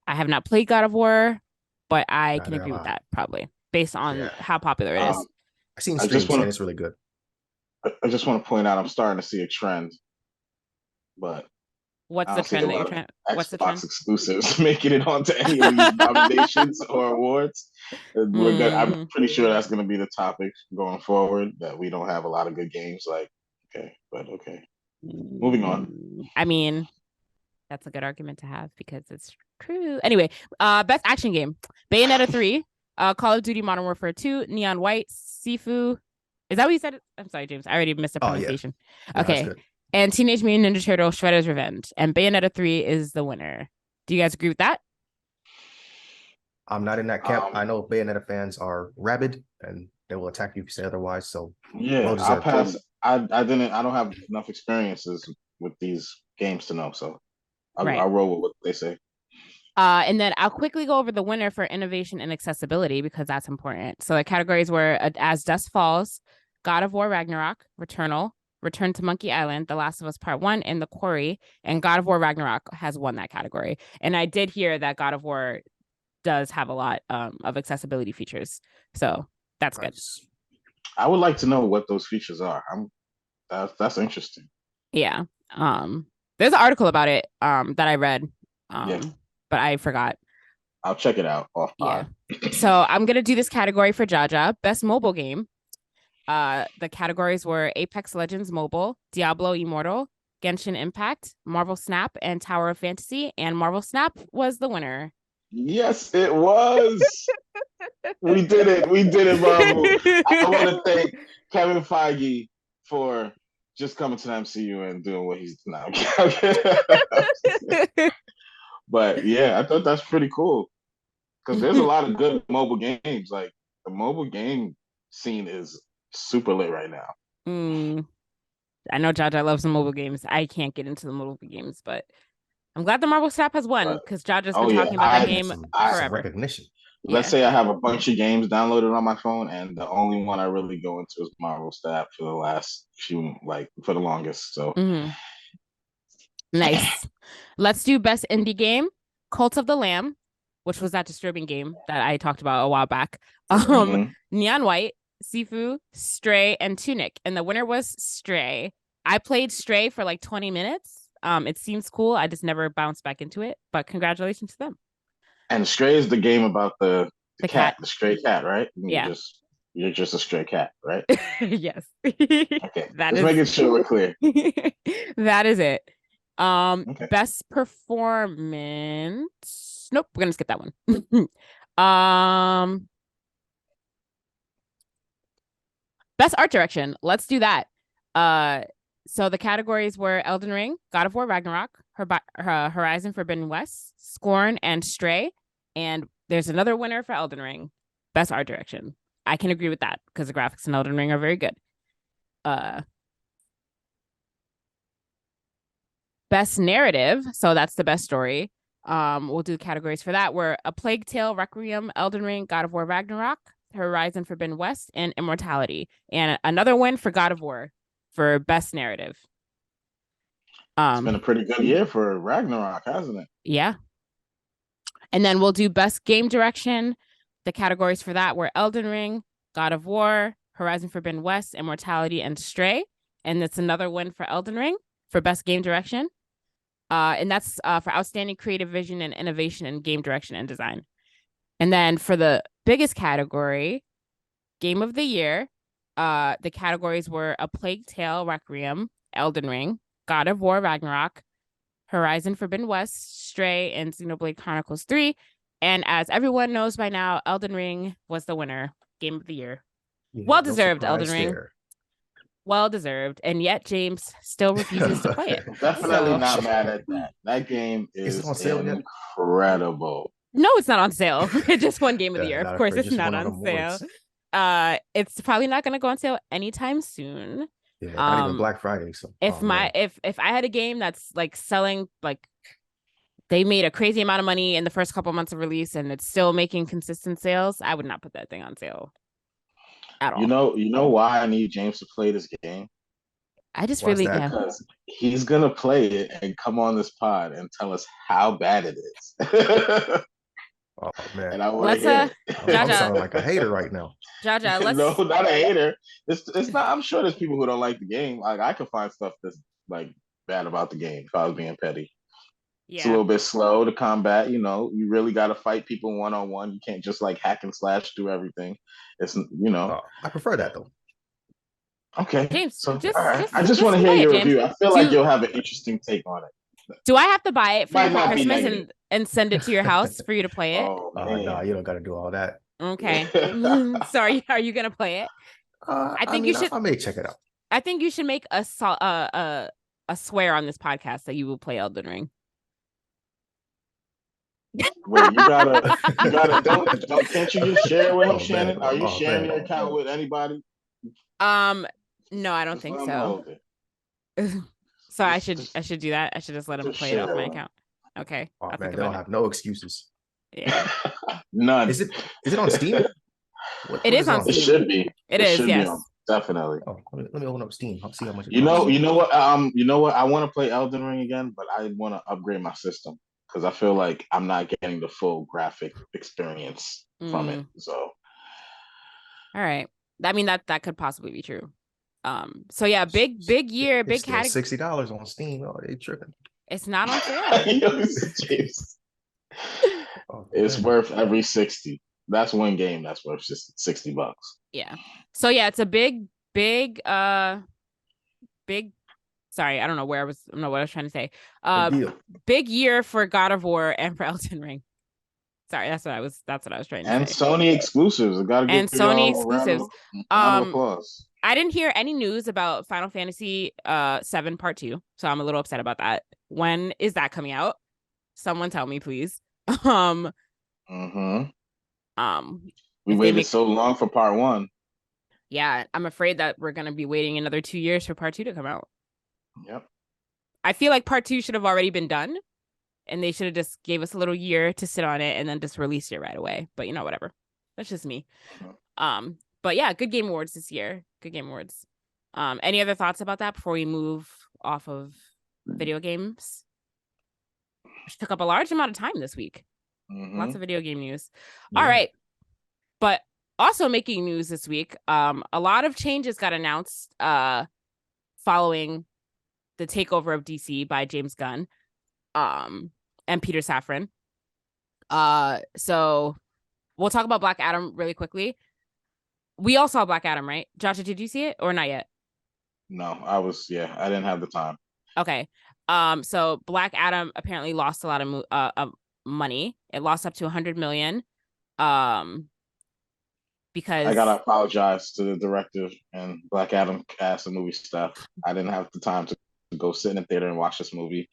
I have not played God of War, but I can agree with that probably based on how popular it is. I've seen streams and it's really good. I just want to point out I'm starting to see a trend, but what's the trend that you're trying? What's the trend? Xbox exclusives making it onto any of these nominations or awards. I'm pretty sure that's going to be the topic going forward. That we don't have a lot of good games. Like, okay. Moving on. I mean, That's a good argument to have because it's true. Anyway, best action game: Bayonetta 3, Call of Duty Modern Warfare 2, Neon White, Sifu. Is that what you said? I'm sorry, James. I already missed the pronunciation. Yeah, that's Okay. good. And Teenage Mutant Ninja Turtle Shredder's Revenge. And Bayonetta 3 is the winner. Do you guys agree with that? I'm not in that camp. I know Bayonetta fans are rabid and they will attack you if you say otherwise. So Yeah, well I'll deserved. pass. I don't have enough experiences with these games to know, so Right. I'll roll with what they say. And then I'll quickly go over the winner for innovation and accessibility because that's important. So the categories were As Dusk Falls, God of War Ragnarok, Returnal, Return to Monkey Island, The Last of Us Part 1, and The Quarry. And God of War Ragnarok has won that category. And I did hear that God of War does have a lot of accessibility features. So that's good. I would like to know what those features are. That's interesting. Yeah. There's an article about it that I read. Yeah. But I forgot. I'll check it out off pod. Yeah. So I'm gonna do this category for Jaja. Best mobile game. The categories were Apex Legends Mobile, Diablo Immortal, Genshin Impact, Marvel Snap, and Tower of Fantasy. And Marvel Snap was the winner. Yes, it was. We did it. We did it, Marvel. I want to thank Kevin Feige for just coming to the MCU and doing what he's now. But yeah, I thought that's pretty cool because there's a lot of good mobile games. Like the mobile game scene is super lit right now. I know Jaja loves the mobile games. I can't get into the mobile games, but I'm glad the Marvel Snap has won because Jaja's been talking about that game forever. Recognition. Let's say I have a bunch of games downloaded on my phone, and the only one I really go into is Marvel Snap for the last few, for the longest. So nice. Let's do best indie game. Cult of the Lamb, which was that disturbing game that I talked about a while back. Neon White, Sifu, Stray, and Tunic. And the winner was Stray. I played Stray for like 20 minutes. It seems cool. I just never bounced back into it. But congratulations to them. And Stray is the game about the cat, the stray cat, right? Yeah. You're just a stray cat, right? Yes. Okay. Just making sure we're clear. That is it. Best performance. Nope, we're gonna skip that one. Best art direction. Let's do that. So the categories were Elden Ring, God of War Ragnarok, Horizon Forbidden West, Scorn, and Stray. And there's another winner for Elden Ring. Best art direction. I can agree with that because the graphics in Elden Ring are very good. Best narrative. So that's the best story. We'll do categories for that. We're A Plague Tale, Requiem, Elden Ring, God of War Ragnarok, Horizon Forbidden West, and Immortality. And another win for God of War for best narrative. It's been a pretty good year for Ragnarok, hasn't it? Yeah. And then we'll do best game direction. The categories for that were Elden Ring, God of War, Horizon Forbidden West, Immortality, and Stray. And it's another win for Elden Ring for best game direction. And that's for outstanding creative vision and innovation in game direction and design. And then for the biggest category, Game of the Year, the categories were A Plague Tale, Requiem, Elden Ring, God of War Ragnarok, Horizon Forbidden West, Stray, and Xenoblade Chronicles 3. And as everyone knows by now, Elden Ring was the winner. Game of the Year. Yeah, well-deserved, Elden Ring. Well-deserved. And yet James still refuses to play it. Definitely not mad at that. That game is on sale incredible. No, it's not on sale. It's just one Game of the Year. Of course, it's not on sale. It's probably not going to go on sale anytime soon. Yeah, not even Black Friday. So if I had a game that's like selling, like they made a crazy amount of money in the first couple months of release and it's still making consistent sales, I would not put that thing on sale at all. You know why I need James to play this game? I just really because he's gonna play it and come on this pod and tell us how bad it is. Oh man! And I want to hear it. I'm sounding like a hater right now. Jaja, let's... No, not a hater. It's not. I'm sure there's people who don't like the game. Like I could find stuff that's like bad about the game if I was being petty. Yeah. It's a little bit slow to combat. You know, you really got to fight people one-on-one. You can't just like hack and slash do everything. It's I prefer that though. Okay, James. So I just want to hear your review. I feel like you'll have an interesting take on it. Do I have to buy it for you Might for not be Christmas negative. and send it to your house for you to play it? Oh Nah, man. you don't got to do all that. Okay. Sorry, are you gonna play it? I I think mean, you should. I may check it out. I think you should make a swear on this podcast that you will play Elden Ring. Wait, don't can't you just share it with him, Oh man, Shannon? Are you oh sharing man. your account with anybody? No, I don't Just think let him so. hold it. So I Just should do that. I should just let him just play it off share my it. account. Okay, Oh I'll man, think they don't about it. have no excuses. Yeah, None. Is it on Steam? It What is on It Steam. should be. It is, should yes. be on, definitely. Oh, let me open up Steam. I'll see how much it You know costs. you know what? I want to play Elden Ring again, but I want to upgrade my system because I feel like I'm not getting the full graphic experience from it. So, All right. I mean that could possibly be true. So yeah, big year, It's big still category. $60 on Steam. Oh, they tripping. It's not on sale. James, Oh, it's man. worth every 60. That's one game that's worth just $60. Yeah. So yeah, it's a big sorry, I don't know what I was trying to say. Big deal. Big year for God of War and for Elden Ring. Sorry, that's what I was trying to And say. Sony exclusives. I gotta And give Sony y'all a exclusives. round of applause. I didn't hear any news about Final Fantasy 7 Part 2, so I'm a little upset about that. When is that coming out? Someone tell me, please. We waited so long for Part 1. Yeah, I'm afraid that we're gonna be waiting another 2 years for Part 2 to come out. Yep. I feel like Part 2 should have already been done, and they should have just gave us a little year to sit on it and then just released it right away. But you know, whatever. That's just me. But yeah, good Game Awards this year. Good Game Awards. Any other thoughts about that before we move off of video games? Which took up a large amount of time this week. Lots of video game news. Yeah. All right. But also making news this week, a lot of changes got announced following the takeover of DC by James Gunn and Peter Safran. So we'll talk about Black Adam really quickly. We all saw Black Adam, right? Jaja, did you see it or not yet? No, I didn't have the time. Okay. So Black Adam apparently lost a lot of money. It lost up to 100 million. Because I gotta apologize to the director and Black Adam cast and movie staff. I didn't have the time to go sit in the theater and watch this movie.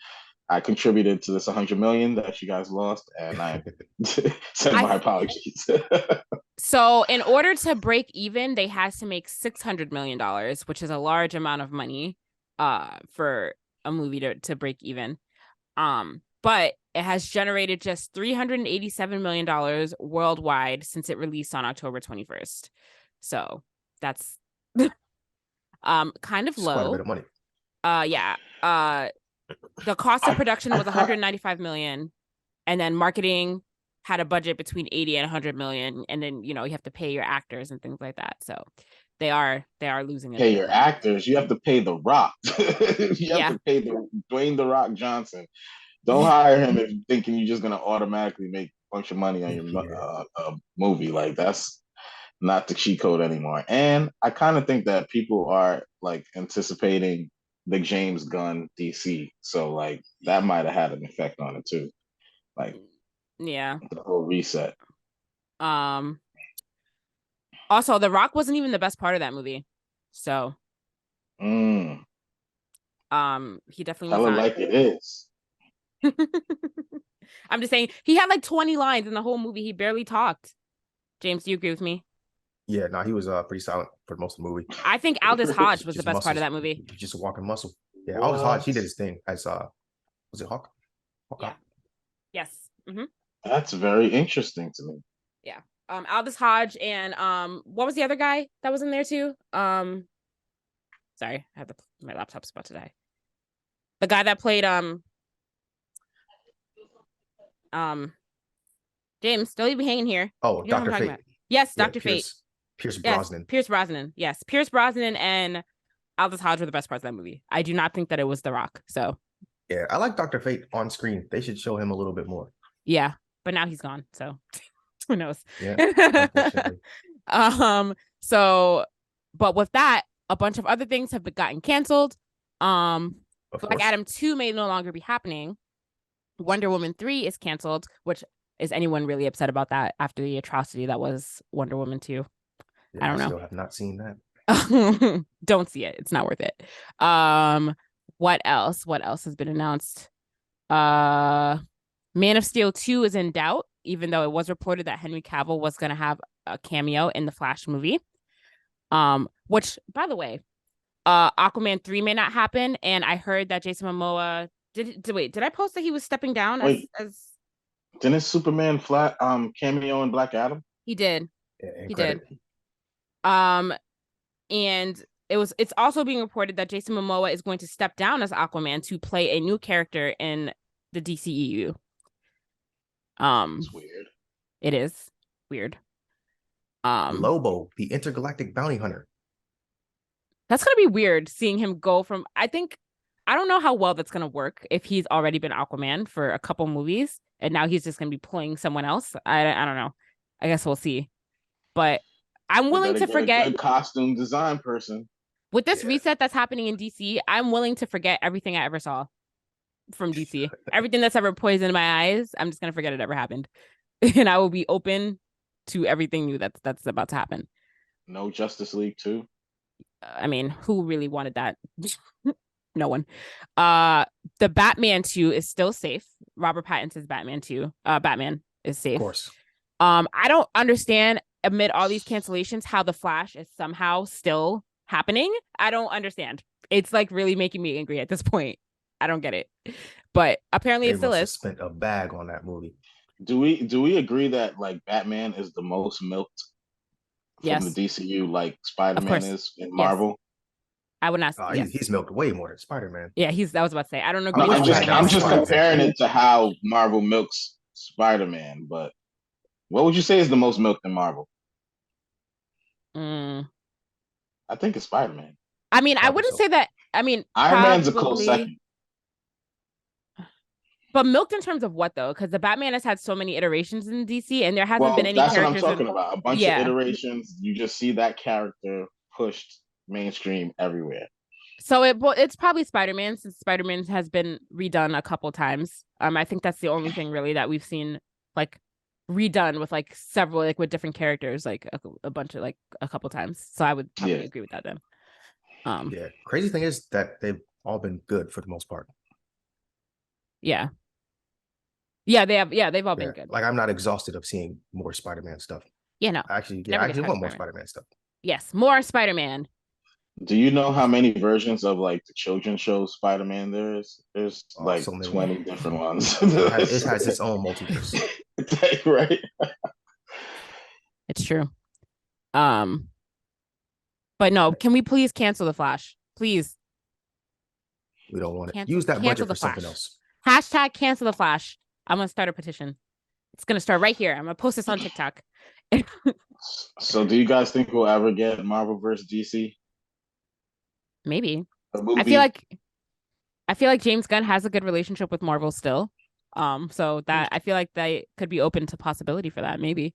I contributed to this 100 million that you guys lost, and I send my apologies. So in order to break even, they had to make $600 million, which is a large amount of money for a movie to break even. But it has generated just $387 million worldwide since it released on October 21st. So that's kind of low. Quite a bit of money. Yeah. The cost of production was 195 million, and then marketing had a budget between 80 and 100 million, and then you have to pay your actors and things like that. So they are losing. Pay your actors. You have to pay The Rock. You have to pay Dwayne The Rock Johnson. Don't hire him if you're thinking you're just gonna automatically make a bunch of money on your movie. Like, that's not the cheat code anymore. And I kind of think that people are like anticipating the James Gunn DC, so like that might have had an effect on it too. Like, yeah, the whole reset. Also, The Rock wasn't even the best part of that movie, so he definitely tell it like it is. I'm just saying he had like 20 lines in the whole movie. He barely talked. James, do you agree with me? Yeah, no, he was pretty silent for most of the movie. I think Aldous Hodge was the best part of that movie. Just a walking muscle. Yeah, Aldous Hodge, he did his thing as was it Hawk? Yeah. Yes. Mm-hmm. That's very interesting to me. Yeah. Aldous Hodge and what was the other guy that was in there too? Sorry, my laptop's about to die. The guy that played James, don't leave me hanging here. Oh, Dr. Fate. Yes, Dr. Fate. Pierce Brosnan. Pierce Brosnan. Yes, Pierce Brosnan and Aldous Hodge were the best parts of that movie. I do not think that it was The Rock. So yeah, I like Dr. Fate on screen. They should show him a little bit more. Yeah, but now he's gone. So who knows? Yeah. So, but with that, a bunch of other things have gotten canceled. Of Black course. Adam 2 may no longer be happening. Wonder Woman 3 is canceled, which is anyone really upset about that after the atrocity that was Wonder Woman 2? Yeah, I don't know. still have not seen that. Don't see it. It's not worth it. What else? What else has been announced? Man of Steel 2 is in doubt, even though it was reported that Henry Cavill was going to have a cameo in the Flash movie. Which, by the way, Aquaman 3 may not happen, and I heard that Jason Momoa did I post that he was stepping down as didn't Superman flat cameo in Black Adam? he did. Yeah, He did. And it's also being reported that Jason Momoa is going to step down as Aquaman to play a new character in the DCEU. It's weird. It is weird. Lobo, the intergalactic bounty hunter. That's gonna be weird seeing him go from. I don't know how well that's gonna work if he's already been Aquaman for a couple movies and now he's just gonna be playing someone else. I don't know. I guess we'll see. But I'm willing to forget a good costume design person. With this reset that's happening in DC. I'm willing to forget everything I ever saw from DC. Everything that's ever poisoned my eyes, I'm just gonna forget it ever happened, and I will be open to everything new that's about to happen. No Justice League 2. I mean, who really wanted that? No one. The Batman 2 is still safe. Robert Pattinson's Batman 2. Batman is safe. Of course. I don't understand amid all these cancellations how The Flash is somehow still happening. I don't understand. It's like really making me angry at this point. I don't get it. But apparently it still is. Spent a bag on that movie. Do we agree that like Batman is the most milked from the DCU like Spider-Man is in Marvel? Yes. I would not say he's milked way more than Spider-Man. Yeah, I was about to say. I don't agree. I'm just comparing it to how Marvel milks Spider-Man, but what would you say is the most milked in Marvel? I think it's Spider-Man. I mean, I wouldn't say that. I mean, Iron Man's a close second. But milked in terms of what though? Because the Batman has had so many iterations in DC, and there hasn't been any. That's what I'm talking about. A bunch of iterations. You just see that character pushed mainstream everywhere. So it's probably Spider-Man, since Spider-Man has been redone a couple times. I think that's the only thing really that we've seen like redone with like several like with different characters like a bunch of like a couple times. So I would probably agree with that then. Yeah. Crazy thing is that they've all been good for the most part. Yeah. Yeah, they have. Yeah, they've all been good. Like I'm not exhausted of seeing more Spider-Man stuff. Yeah, no. I actually want more Spider-Man stuff. Yes, more Spider-Man. Do you know how many versions of like the children's show Spider-Man there is? There's like so 20 different ones. It has its own multiverse. Right. It's true. But no, can we please cancel The Flash? Please. We don't want to use that budget for something else. Hashtag cancel The Flash. I'm going to start a petition. It's going to start right here. I'm going to post this on TikTok. So do you guys think we'll ever get Marvel versus DC? Maybe. I feel like James Gunn has a good relationship with Marvel still. So that I feel like they could be open to possibility for that, maybe.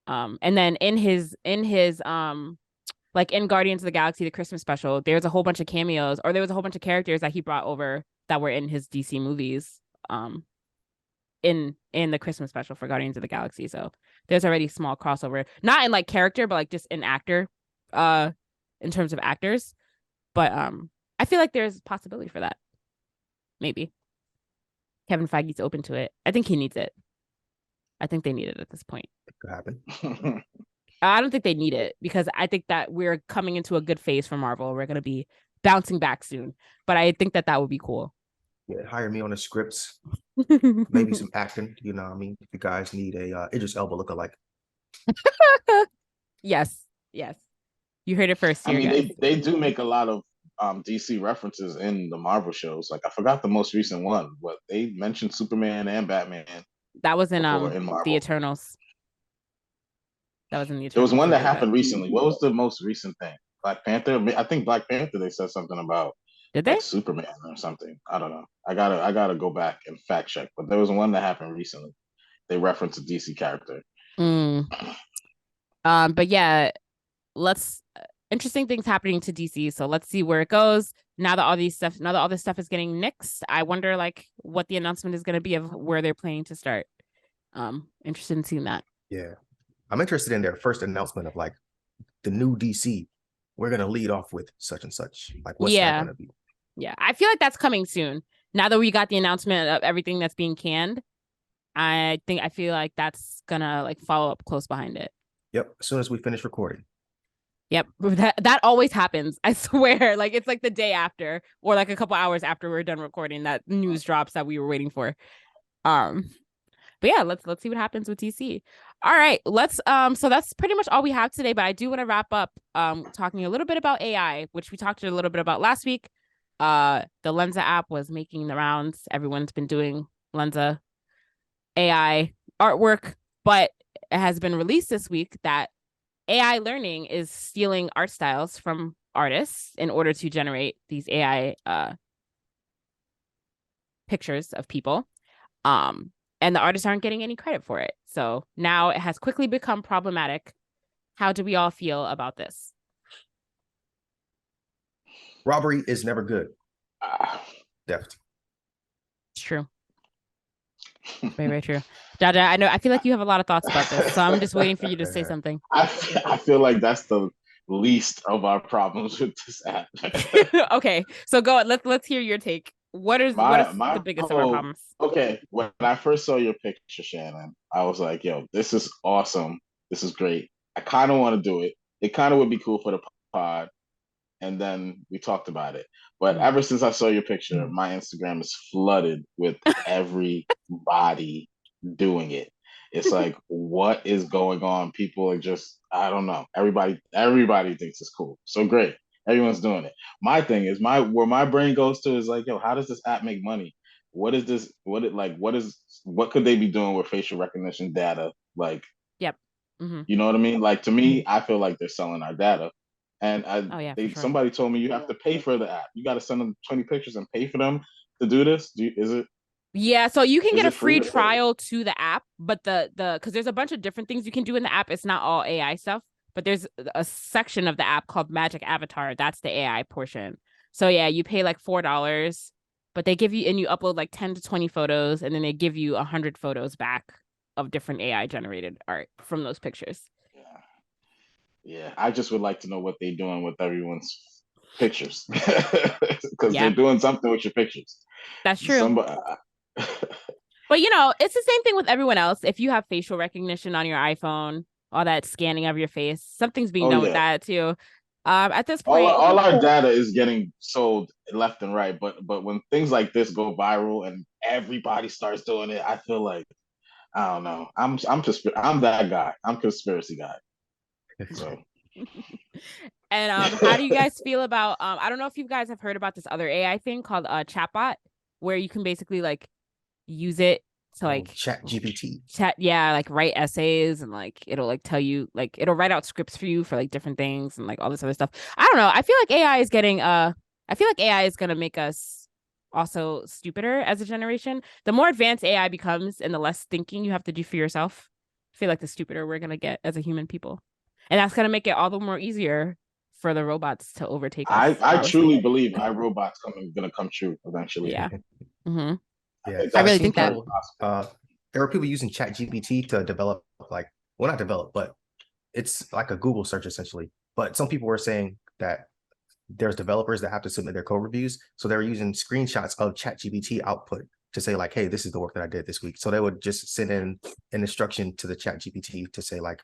And then in his like in Guardians of the Galaxy, the Christmas special, there's a whole bunch of cameos, or there was a whole bunch of characters that he brought over that were in his DC movies. In the Christmas special for Guardians of the Galaxy. So there's already small crossover, not in like character, but like just in actor, in terms of actors. But I feel like there's possibility for that. Maybe Kevin Feige's open to it. I think he needs it. I think they need it at this point. It could happen. I don't think they need it because I think that we're coming into a good phase for Marvel. We're going to be bouncing back soon, but I think that would be cool. Yeah, hire me on the scripts, maybe some acting. You know what I mean? If you guys need a Idris Elba lookalike. Yes. You heard it first here, guys. They do make a lot of DC references in the Marvel shows. Like I forgot the most recent one, but they mentioned Superman and Batman. That was in the Eternals. That was in the Eternals. There was one that happened recently. What was the most recent thing? Black Panther. I think Black Panther. They said something about. Did they? Like Superman or something. I don't know. I gotta go back and fact check. But there was one that happened recently. They referenced a DC character. But yeah, let's interesting things happening to DC. So let's see where it goes. Now that all this stuff is getting nixed, I wonder like what the announcement is going to be of where they're planning to start. Interested in seeing that. Yeah. I'm interested in their first announcement of like the new DC. We're going to lead off with such and such. Like, what's that going to be? Yeah. I feel like that's coming soon. Now that we got the announcement of everything that's being canned, I feel like that's going to like follow up close behind it. Yep. As soon as we finish recording. Yep. That always happens. I swear. Like it's like the day after or like a couple hours after we're done recording that news drops that we were waiting for. But yeah, let's see what happens with DC. All right, let's so that's pretty much all we have today, but I do want to wrap up talking a little bit about AI, which we talked a little bit about last week. The Lensa app was making the rounds. Everyone's been doing Lensa AI artwork, but it has been released this week that AI learning is stealing art styles from artists in order to generate these AI pictures of people. And the artists aren't getting any credit for it. So now it has quickly become problematic. How do we all feel about this? Robbery is never good. Theft. It's true. Very, very true. Jaja, I feel like you have a lot of thoughts about this, so I'm just waiting for you to say something. I feel like that's the least of our problems with this app. Okay, so go. Let's hear your take. What is the biggest of our problems? Okay, when I first saw your picture, Shannon, I was like, "Yo, this is awesome. This is great. I kind of want to do it. It kind of would be cool for the pod." And then we talked about it. But ever since I saw your picture, my Instagram is flooded with everybody doing it. It's like, what is going on? People are just, I don't know. Everybody thinks it's cool. So great. Everyone's doing it. My thing is where my brain goes to is like, yo, how does this app make money? What is this? What could they be doing with facial recognition data? Like, yep. Mm-hmm. You know what I mean? Like to me, I feel like they're selling our data. And somebody told me you have to pay for the app. You got to send them 20 pictures and pay for them to do this. Yeah, so you can get a free trial to the app, but because there's a bunch of different things you can do in the app. It's not all AI stuff, but there's a section of the app called Magic Avatar. That's the AI portion. So yeah, you pay like $4, but they give you, and you upload like 10 to 20 photos, and then they give you 100 photos back of different AI generated art from those pictures. Yeah, I just would like to know what they're doing with everyone's pictures because they're doing something with your pictures. That's true. But it's the same thing with everyone else. If you have facial recognition on your iPhone, all that scanning of your face, something's being done with that too. At this point, all our data is getting sold left and right. But when things like this go viral and everybody starts doing it, I feel like I don't know. I'm that guy. I'm conspiracy guy. So. And how do you guys feel about I don't know if you guys have heard about this other AI thing called chatbot, where you can basically like use it to like chat GPT like write essays, and like it'll like tell you, like it'll write out scripts for you for like different things and like all this other stuff. I don't know. I feel like AI is gonna make us also stupider as a generation. The more advanced AI becomes and the less thinking you have to do for yourself, I feel like the stupider we're gonna get as a human people. And that's going to make it all the more easier for the robots to overtake us. I truly believe iRobot's going to come true eventually. Yeah. Mm-hmm. Yeah. I really think that. There are people using ChatGPT to develop, not develop, but it's like a Google search essentially. But some people were saying that there's developers that have to submit their code reviews. So they're using screenshots of ChatGPT output to say like, hey, this is the work that I did this week. So they would just send in an instruction to the ChatGPT to say like,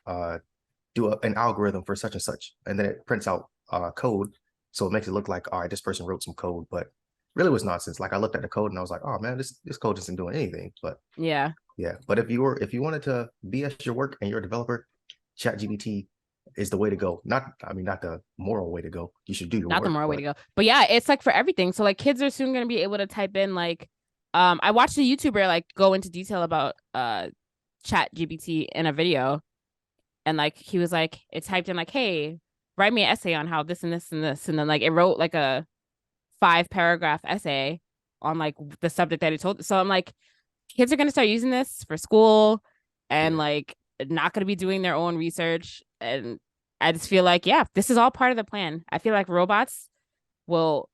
do an algorithm for such and such, and then it prints out code, so it makes it look like, all right, this person wrote some code, but really was nonsense. Like I looked at the code and I was like, oh man, this code isn't doing anything. But yeah. But if you wanted to BS your work and you're a developer, ChatGPT is the way to go. Not the moral way to go. You should do your not work, the moral way to go. But yeah, it's like for everything. So like kids are soon going to be able to type in like, I watched a YouTuber like go into detail about ChatGPT in a video. And like he was like, it typed in like, hey, write me an essay on how this and this and this. And then like it wrote like a 5-paragraph essay on like the subject that it told. So I'm like, kids are going to start using this for school and like not going to be doing their own research. And I just feel like, yeah, this is all part of the plan. I feel like robots will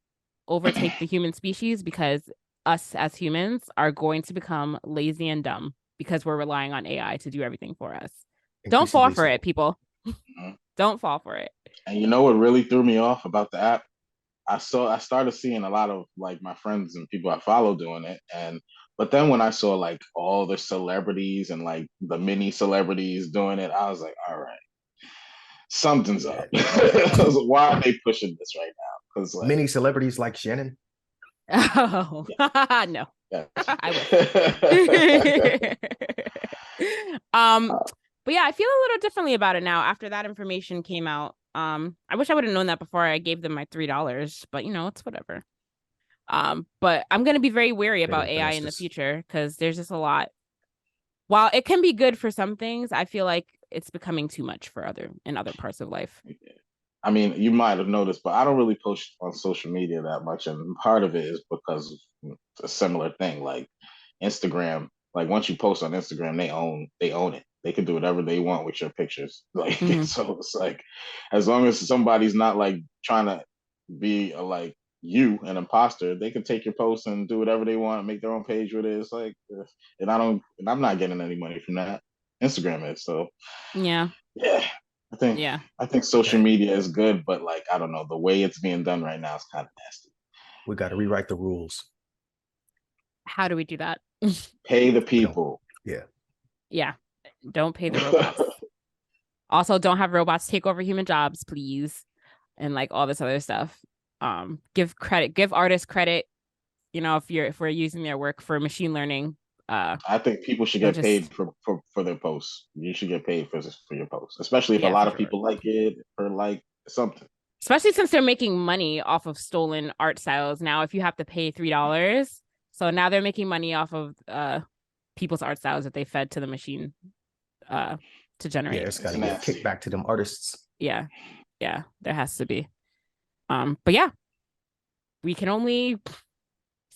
overtake the human species because us as humans are going to become lazy and dumb because we're relying on AI to do everything for us. Don't fall Increasingly for so. it, people. Mhm. Don't fall for it. And you know what really threw me off about the app? I started seeing a lot of like my friends and people I follow doing it, and but then when I saw like all the celebrities and like the mini celebrities doing it, I was like, all right, something's Yeah. up. I was like, why are they pushing this right now? Because like, Many celebrities like Shannon. Oh, no, yeah. I wish. But yeah, I feel a little differently about it now after that information came out. I wish I would have known that before I gave them my $3, but it's whatever. But I'm gonna be very wary about AI in the future because there's just a lot. While it can be good for some things, I feel like it's becoming too much for other parts of life. I mean, you might have noticed, but I don't really post on social media that much, and part of it is because of a similar thing, like Instagram. Like once you post on Instagram, they own it. They can do whatever they want with your pictures. Like so, it's like as long as somebody's not like trying to be like you an imposter, they can take your post and do whatever they want, make their own page with it. It's like, and I'm not getting any money from that. Instagram is so. Yeah. Yeah, I think social Okay. media is good, but like I don't know, the way it's being done right now is kind of nasty. We got to rewrite the rules. How do we do that? Pay the We don't. people. Yeah. Yeah. Don't pay the robots. Also, don't have robots take over human jobs, please. And like all this other stuff. Give artists credit, if we're using their work for machine learning. I think people should get paid for their posts. You should get paid for your posts, especially if a Yeah, lot for of sure. people like it or like something. Especially since they're making money off of stolen art styles now. If you have to pay $3, so now they're making money off of people's art styles that they fed to the machine to generate. Yeah, it's got to get kicked back to them artists. Yeah, there has to be. But yeah, we can only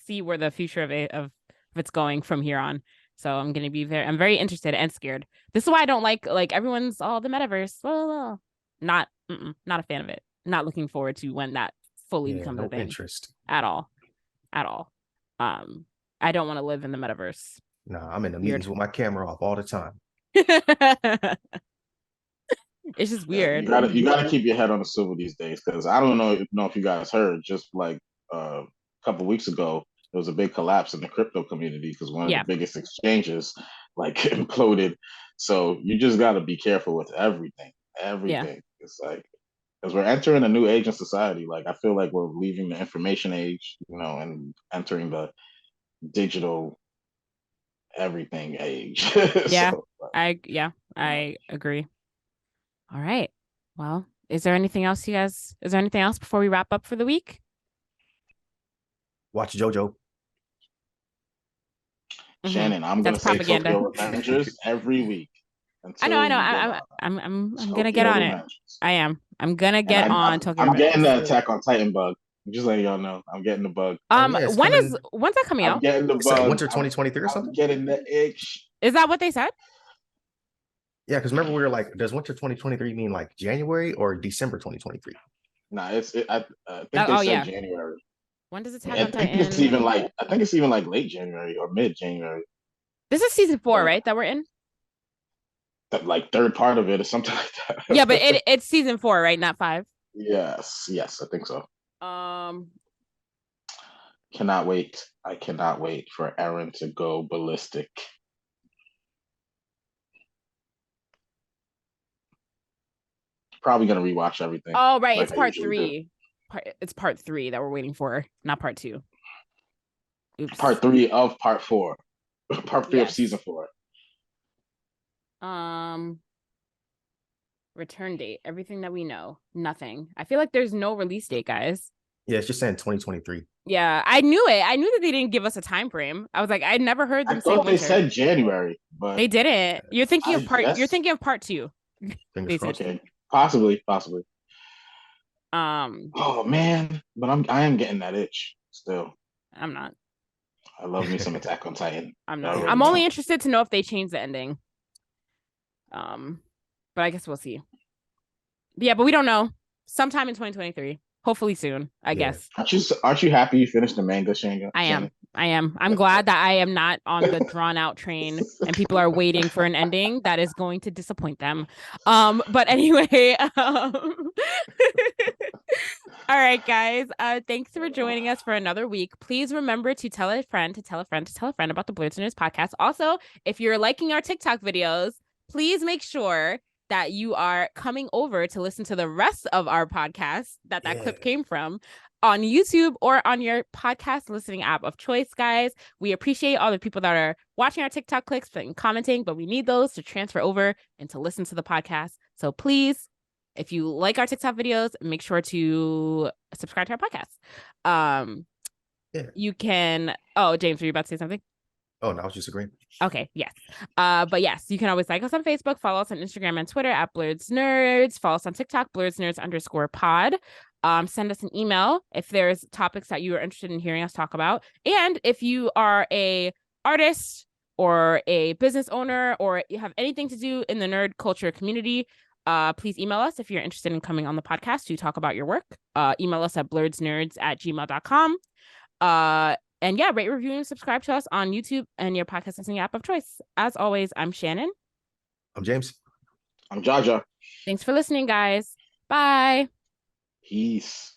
see where the future of it's going from here on. So I'm very interested and scared. This is why I don't like everyone's the metaverse. Blah, blah, blah. Not a fan of it. Not looking forward to when that fully becomes a thing. Interest At all. I don't want to live in the metaverse. Nah, I'm in the meetings with my camera off all the time. It's just weird. You gotta keep your head on the swivel these days, because I don't know if you guys heard, just like a couple weeks ago, there was a big collapse in the crypto community because one of the biggest exchanges like imploded. So you just gotta be careful with everything. It's like because we're entering a new age in society. Like I feel like we're leaving the information age, and entering the digital everything age. Yeah. So, I agree. All right. Well, is there anything else before we wrap up for the week? Watch JoJo. Shannon, I'm gonna say Tokyo Revengers every week. I know. I'm gonna get on it. I am. I'm gonna get on Tokyo Revengers. I'm getting the Attack on Titan bug. I'm just letting y'all know. I'm getting the bug. When's that coming out? I'm getting the bug. Winter 2023 or something? I'm getting the itch. Is that what they said? Yeah, because remember we were like, does winter 2023 mean like January or December 2023? Nah, I think they said January. When does Attack on Titan? I think it's even like late January or mid January. This is season 4, right? That we're in. Like third part of it or something like that. Yeah, but it's season 4, right? Not 5. Yes, I think so. Cannot wait. I cannot wait for Eren to go ballistic. Probably gonna rewatch everything. Oh, right. It's part 3. It's part 3 that we're waiting for, not part 2. Oops. Part 3 of part 4. Part 3 of season 4. Return date. Everything that we know. Nothing. I feel like there's no release date, guys. Yeah, it's just saying 2023. Yeah, I knew it. I knew that they didn't give us a time frame. I was like, I never heard them say winter. They said January, but they didn't. You're thinking of part 2. Okay. Possibly. Oh man, but I am getting that itch still. I'm not. I love me some Attack on Titan. I'm not. I'm only interested to know if they change the ending. But I guess we'll see. Yeah, but we don't know. Sometime in 2023. Hopefully soon, I guess. Aren't you happy you finished the manga, Shannon? I am. I'm glad that I am not on the drawn out train and people are waiting for an ending that is going to disappoint them. But anyway, all right, guys. Thanks for joining us for another week. Please remember to tell a friend, to tell a friend, to tell a friend about the Blerdsnerds podcast. Also, if you're liking our TikTok videos, please make sure that you are coming over to listen to the rest of our podcast that clip came from on YouTube or on your podcast listening app of choice, guys. We appreciate all the people that are watching our TikTok clicks and commenting, but we need those to transfer over and to listen to the podcast. So please, if you like our TikTok videos, make sure to subscribe to our podcast. You can. Oh, James, were you about to say something? Oh, no, I was just agreeing. Okay, yes. But yes, you can always like us on Facebook, follow us on Instagram and Twitter at Blerdsnerds, follow us on TikTok, Blerdsnerds_pod. Send us an email if there's topics that you are interested in hearing us talk about. And if you are a artist or a business owner or you have anything to do in the nerd culture community, please email us if you're interested in coming on the podcast to talk about your work. Email us at blerdsnerds@gmail.com. And yeah, rate, review, and subscribe to us on YouTube and your podcast listening app of choice. As always, I'm Shannon. I'm James. I'm Jaja. Thanks for listening, guys. Bye. Peace.